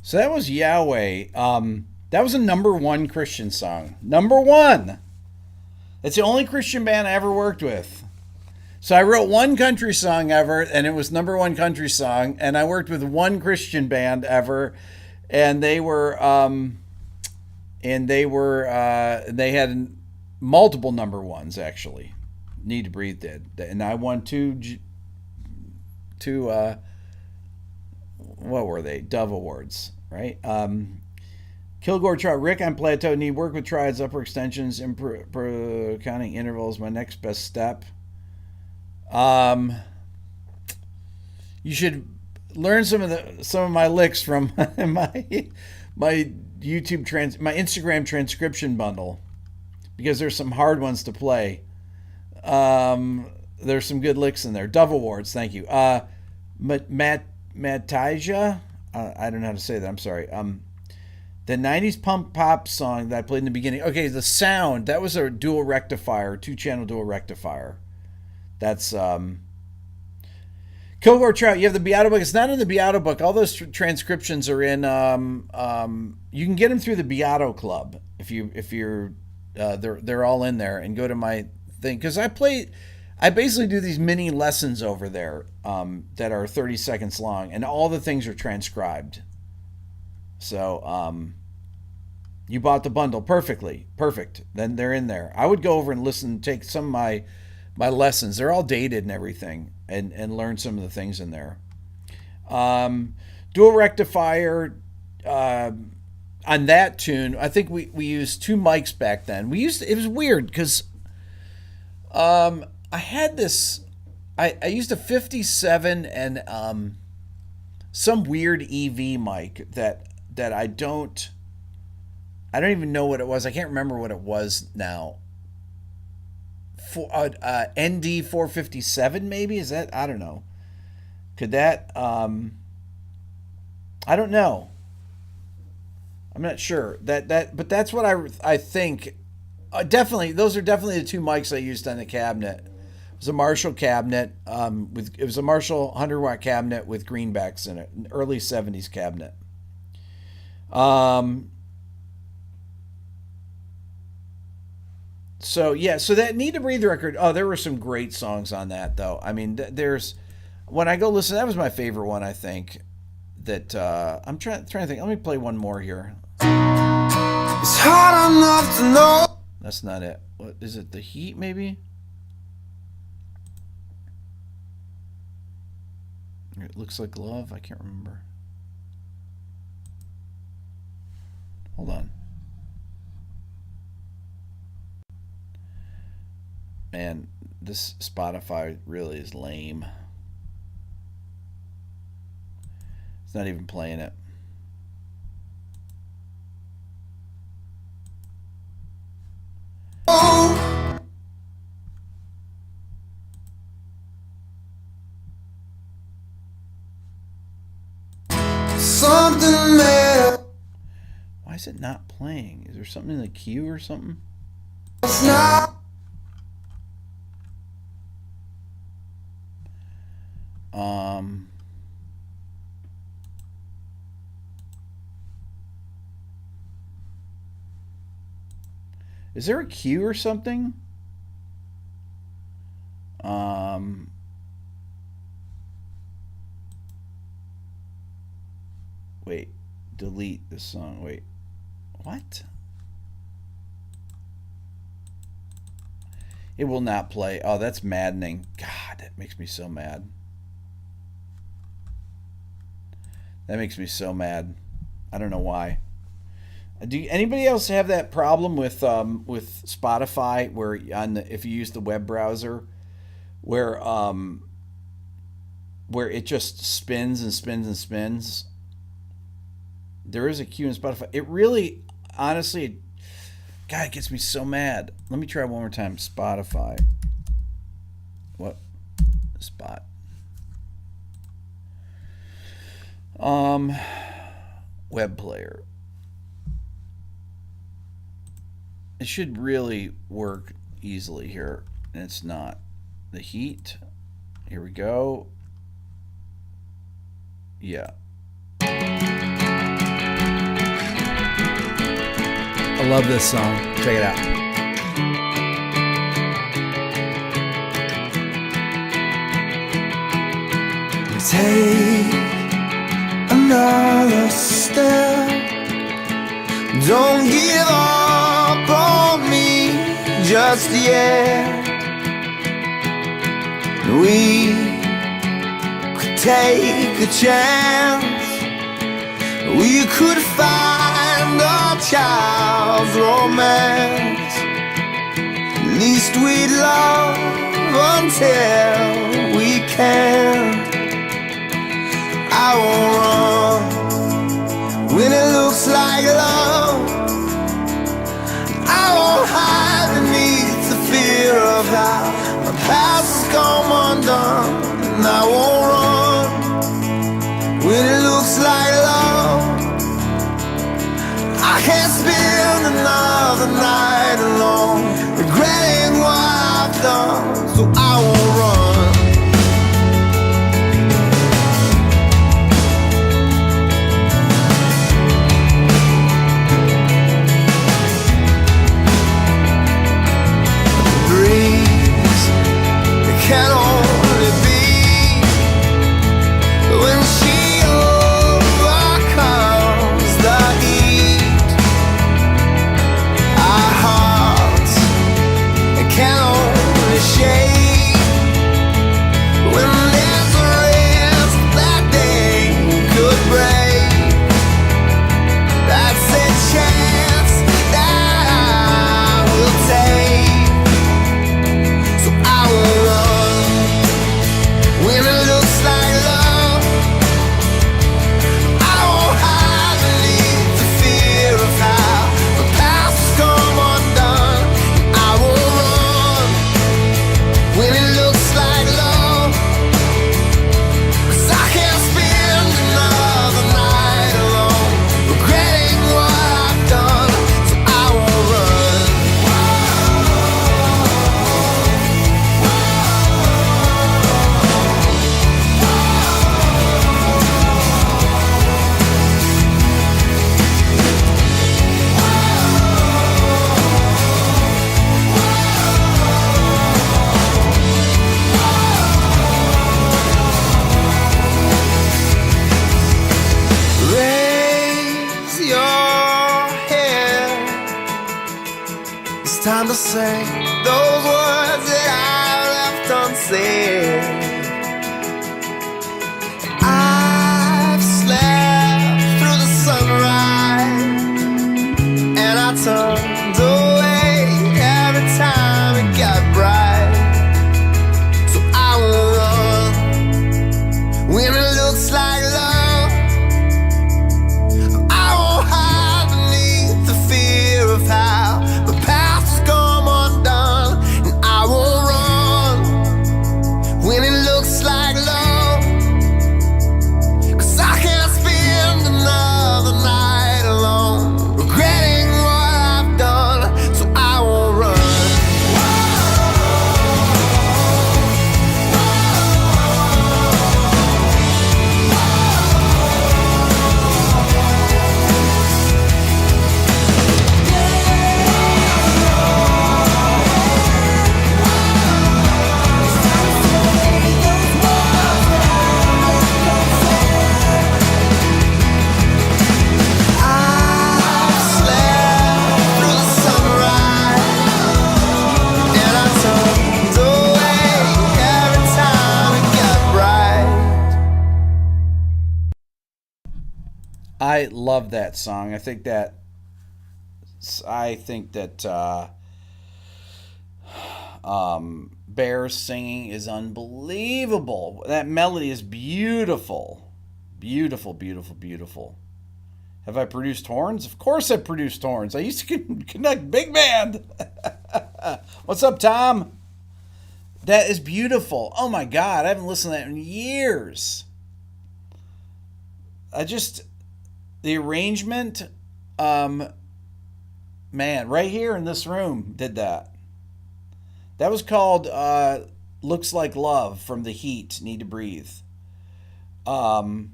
S1: So that was Yahweh. That was a number one Christian song. Number one. It's the only Christian band I ever worked with. So I wrote one country song ever, and it was number one country song. And I worked with one Christian band ever, and they had multiple number ones actually. Need to Breathe did, and I won two. What were they? Dove Awards, right? Kilgore Trout, Rick on Plateau, need work with triads, upper extensions, counting intervals, my next best step. You should learn some of my licks from my Instagram transcription bundle, because there's some hard ones to play. There's some good licks in there. Dove Awards, thank you. Matija, I don't know how to say that. I'm sorry. The 90s pump pop song that I played in the beginning. Okay, the sound, that was a dual rectifier, 2-channel dual rectifier. That's Kilgore Trout. You have the Beato book. It's not in the Beato book. All those transcriptions are in. You can get them through the Beato Club if you're. They're all in there, and go to my thing, because I basically do these mini lessons over there that are 30 seconds long, and all the things are transcribed. So you bought the bundle perfect. Then they're in there. I would go over and listen, take some of my lessons. They're all dated and everything, and learn some of the things in there. Dual rectifier on that tune. I think we used two mics back then. It was weird because I had this. I used a 57 and some weird EV mic that I don't even know what it was. I can't remember what it was now. ND 457 maybe, is that? I don't know. Could that? I don't know. I'm not sure but that's what I think. Definitely, those are definitely the two mics I used on the cabinet. It was a Marshall cabinet. It was a Marshall 100-watt cabinet with greenbacks in it, an early '70s cabinet. So yeah, so that Need to Breathe record. Oh, there were some great songs on that, though. I mean, there's when I go listen, that was my favorite one. I think that I'm trying to think. Let me play one more here.
S2: It's hard enough to know.
S1: That's not it. What is it? The Heat, maybe? It Looks Like Love. I can't remember. Hold on. Man, this Spotify really is lame. It's not even playing it.
S2: Something there.
S1: Why is it not playing? Is there something in the queue or something?
S2: It's not.
S1: Is there a queue or something? Wait, delete this song. Wait, what? It will not play. Oh, that's maddening. God, that makes me so mad. That makes me so mad. I don't know why. Do anybody else have that problem with Spotify where if you use the web browser where it just spins and spins and spins? There is a queue in Spotify. It really, honestly, God, it gets me so mad. Let me try one more time. Spotify. What? Spot. Web player. It should really work easily here, and it's not. The Heat. Here we go. Yeah. I love this song. Check it out.
S2: Take another step. Don't give up on me just yet. We could take a chance. We could find a child's romance. At least we'd love until we can. I won't run when it looks like love. I won't hide beneath the fear of how my past has come undone. And I won't run when it looks like love. I can't spend another night alone regretting what I've done. So I won't run. Can only be when she overcomes the heat. Our heart It's time to say those words that I left unsaid. I've slept through the sunrise, and I turned away every time it got bright. So I won't run when it looks like love. I won't hide beneath the fear of how the past has come undone. And I won't run when it looks like love, 'cause I can't spend another night alone regretting what I've done. So I won't run.
S1: I love that song. I think that Bear's singing is unbelievable. That melody is beautiful. Beautiful, beautiful, beautiful. Have I produced horns? Of course I produced horns. I used to conduct big band. What's up, Tom? That is beautiful. Oh my God, I haven't listened to that in years. The arrangement, man, right here in this room did that. That was called Looks Like Love from The Heat, Need to Breathe. Um,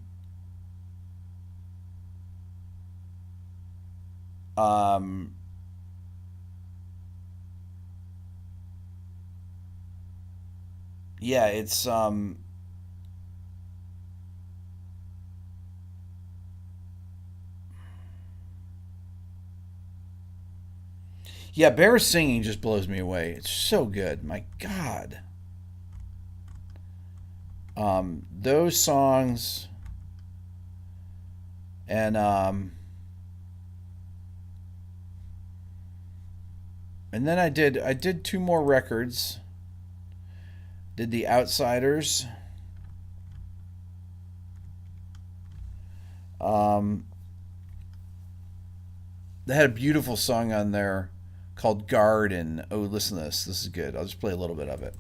S1: um, yeah, it's yeah, Bear's singing just blows me away. It's so good. My God. Those songs and then I did two more records. Did The Outsiders. They had a beautiful song on there called Garden. Oh, listen to this. This is good. I'll just play a little bit of it.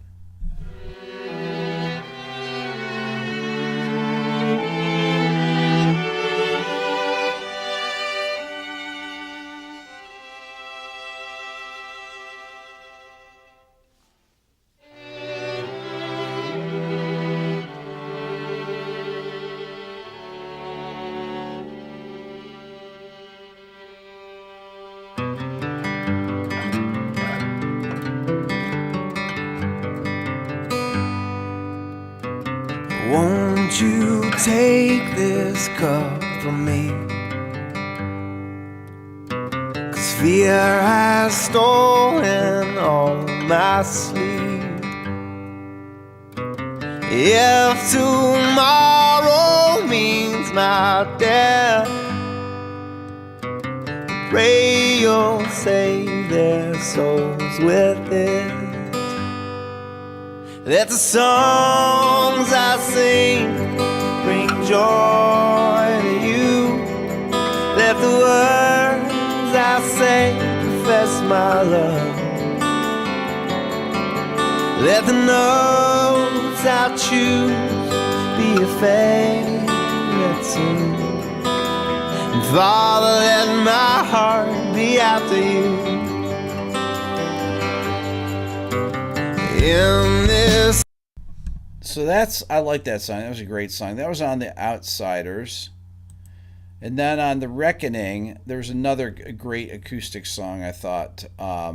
S2: Won't you take this cup from me? 'Cause fear has stolen all my sleep. If tomorrow means my death, pray you'll save their souls with it. Let the songs I sing bring joy to you. Let the words I say profess my love. Let the notes I choose be a favorite tune. And Father, let my heart be after you. In this.
S1: So I like that song. That was a great song. That was on The Outsiders. And then on The Reckoning, there's another great acoustic song, I thought. What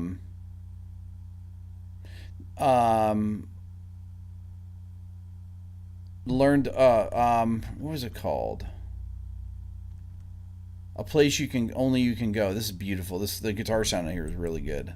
S1: was it called? A Place You Can Only You Can Go. This is beautiful. The guitar sound in here is really good.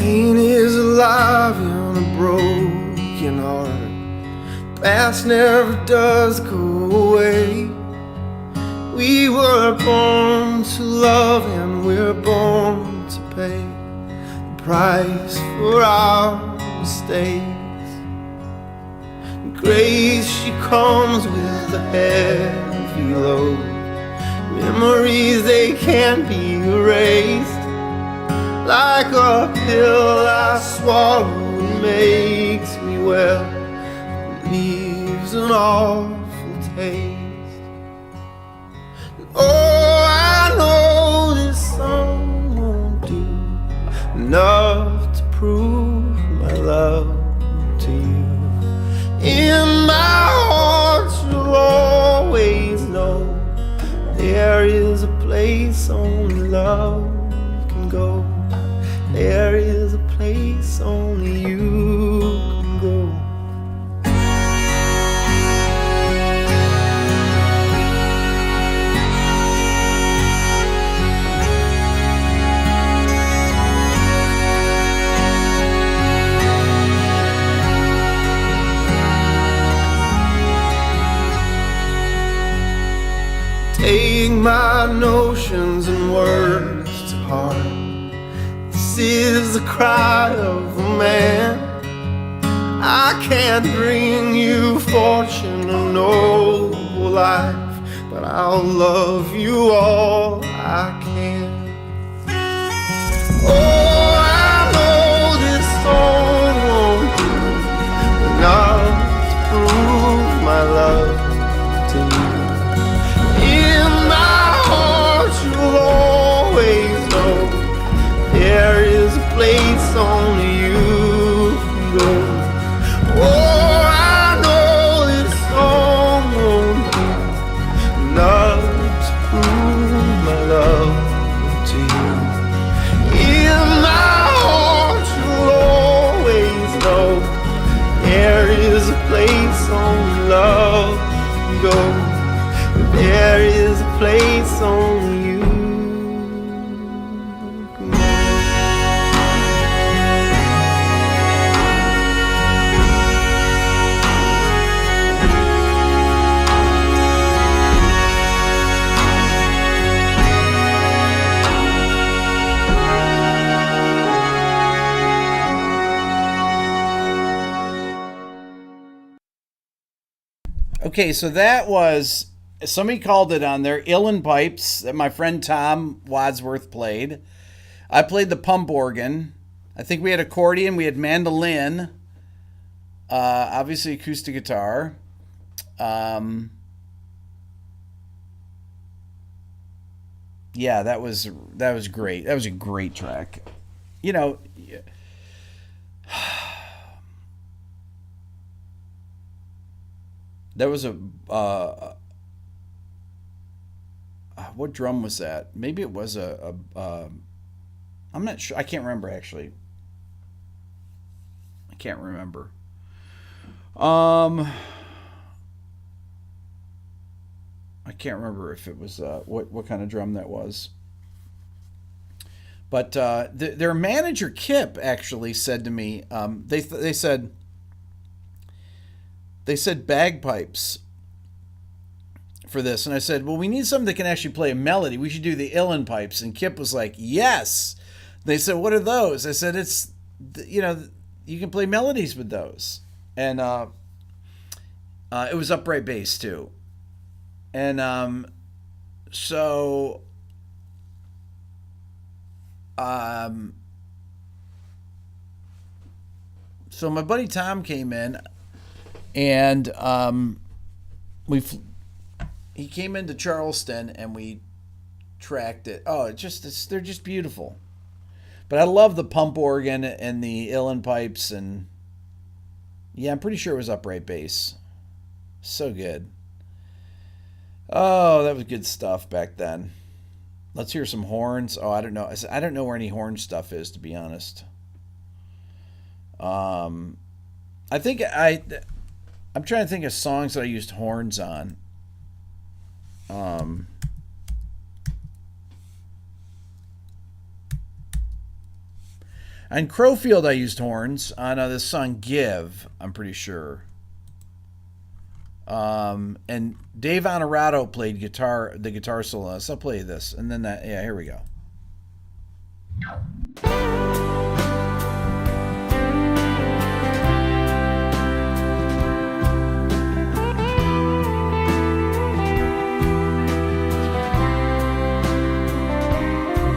S3: Pain is alive in a broken heart. Past never does go away. We were born to love and we're born to pay the price for our mistakes. Grace, she comes with a heavy load. Memories, they can't be erased. Like a pill I swallow, it makes me well. It leaves an awful taste. Oh, I know this song won't do enough to prove my love to you. In my heart you'll always know there is a place only love can go. There is a place only you can go. Take my notions and words to heart. This is the cry of a man. I can't bring you fortune or noble life, but I'll love you all I can. Oh, I know this song won't do enough to prove my love to you. You'll always know there is a place only you can go. Oh, I know this song won't do enough to prove my love to you. In my heart you'll always know there is a place only love can go. There is a place only you can go.
S1: Okay, so that was, somebody called it on there, Uilleann Pipes, that my friend Tom Wadsworth played. I played the pump organ. I think we had accordion, we had mandolin, obviously acoustic guitar. Yeah, that was great. That was a great track. You know, there was a what drum was that? Maybe it was I'm not sure. I can't remember actually. I can't remember. I can't remember if it was what kind of drum that was. But their manager Kip actually said to me, they said bagpipes for this, and I said, well, we need something that can actually play a melody. We should do the Uilleann Pipes. And Kip was like, yes. They said, what are those? I said, it's, you know, you can play melodies with those. And it was upright bass too. And so my buddy Tom came in, and he came into Charleston and we tracked it. Oh, they're just beautiful. But I love the pump organ and the Uilleann Pipes, and yeah, I'm pretty sure it was upright bass. So good. Oh, that was good stuff back then. Let's hear some horns. Oh, I don't know. I don't know where any horn stuff is, to be honest. I think I'm trying to think of songs that I used horns on. On Crowfield, I used horns. On this song, Give, I'm pretty sure. And Dave Honorato played the guitar solo. So I'll play this. And then that, yeah, here we go.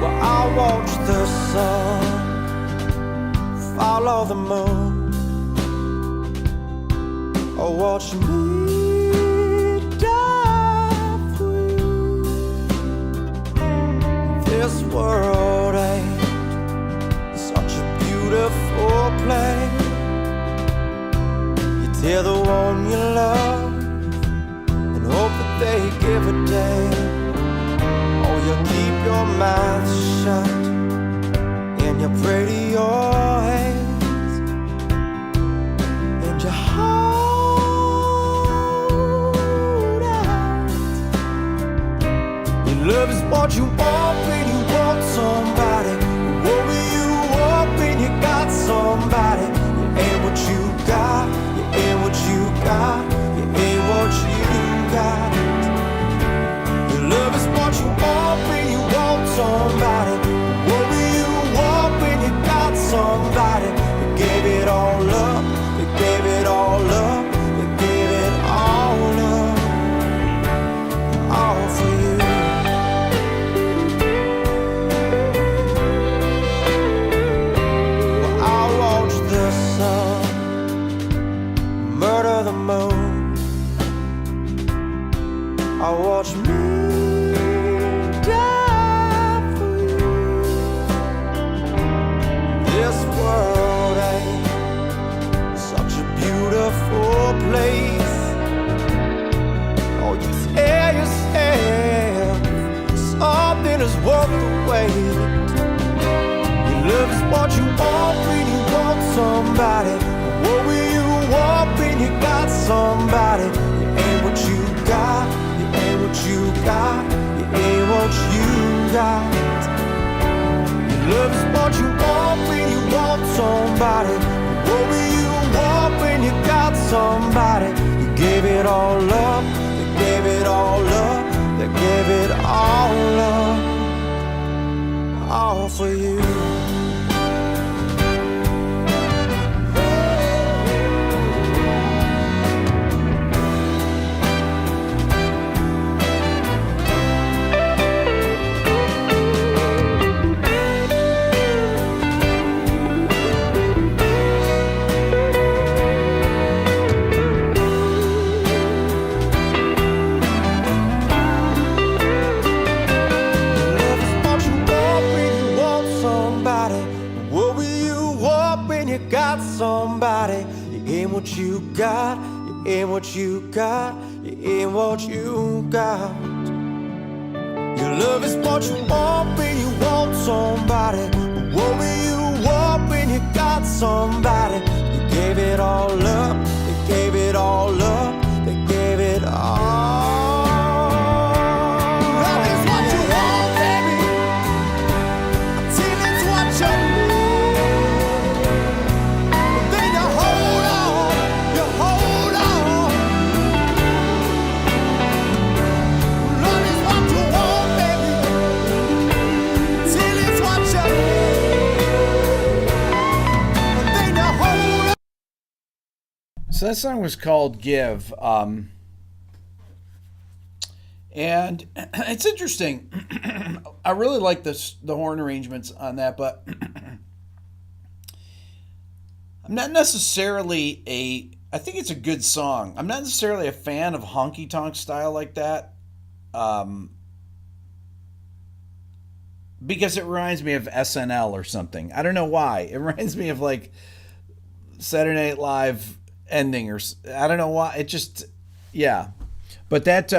S3: Well, I watch the sun follow the moon, or watch me die for you. This world ain't such a beautiful place. You tell the one you love and hope that they give a damn. Or you keep your mouth shut and you pray to your hands and you hold out. Your love is what you want when you want somebody. What will you want when you got somebody? You ain't what you got, you ain't what you got, you ain't what you got. Your love is what you want when you want somebody. What will you want when you got somebody? You gave it all up, you gave it all up, you gave it all up, all for you. Well, I watch the sun murder the moon. I watch me die for you. This world ain't such a beautiful place. Oh, you tell yourself something is worth the wait. Your love is what you want when you want somebody. What will you want when you got somebody? You ain't what you got, you ain't what you got, you ain't what you got. Your love is what you want when you want somebody. What will you want when you got somebody? You gave it all up, you gave it all up, you gave it all up, all for you. Somebody, you ain't what you got, you ain't what you got, you ain't what you got. Your love is what you want when you want somebody. But what will you want when you got somebody? You gave it all up, you gave it all up, you gave it all. Love is what you want, baby, until it's what you need.
S1: So that song was called Give. And it's interesting. I really like the horn arrangements on that, but I'm not necessarily I think it's a good song. I'm not necessarily a fan of honky tonk style like that. Because it reminds me of SNL or something. I don't know why. It reminds me of like Saturday Night Live ending, or I don't know why. It just, yeah. But that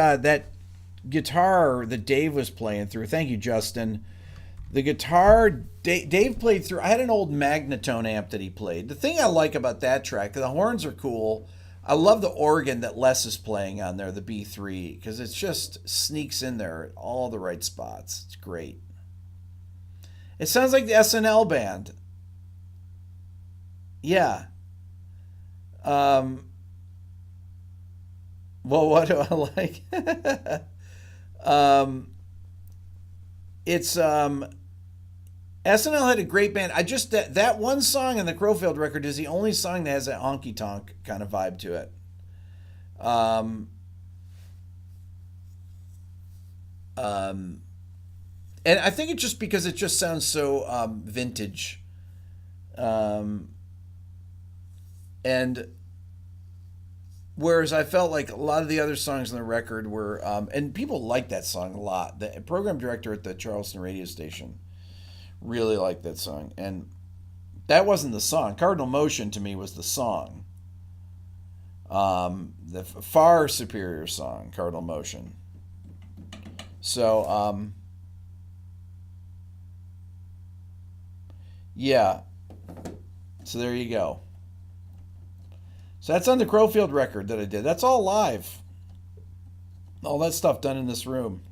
S1: guitar that Dave was playing through. Thank you, Justin. The guitar Dave played through. I had an old Magnatone amp that he played. The thing I like about that track, the horns are cool. I love the organ that Les is playing on there, the B3, because it just sneaks in there at all the right spots. It's great. It sounds like the SNL band. Yeah. Um, well, what do I like? um, it's SNL had a great band. I just that one song on the Crowfield record is the only song that has that honky tonk kind of vibe to it. Um, um, and I think it's just because it just sounds so vintage. Um, and whereas I felt like a lot of the other songs on the record were, and people liked that song a lot. The program director at the Charleston radio station really liked that song, and that wasn't the song. Cardinal Motion to me was the song. The far superior song, Cardinal Motion. So, yeah. So there you go. So that's on the Crowfield record that I did. That's all live. All that stuff done in this room.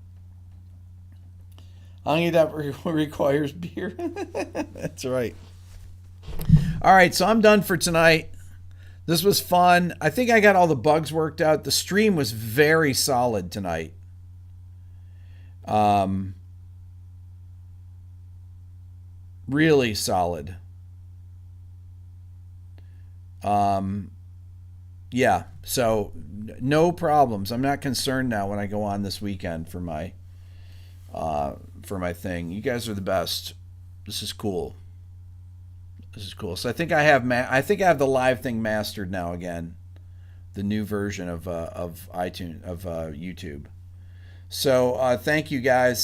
S1: Honey, that requires beer. That's right. All right, so I'm done for tonight. This was fun. I think I got all the bugs worked out. The stream was very solid tonight. Really solid. Yeah, so no problems. I'm not concerned now when I go on this weekend for my thing. You guys are the best. This is cool. This is cool. So I think I have the live thing mastered now again. The new version of iTunes of YouTube. So thank you guys.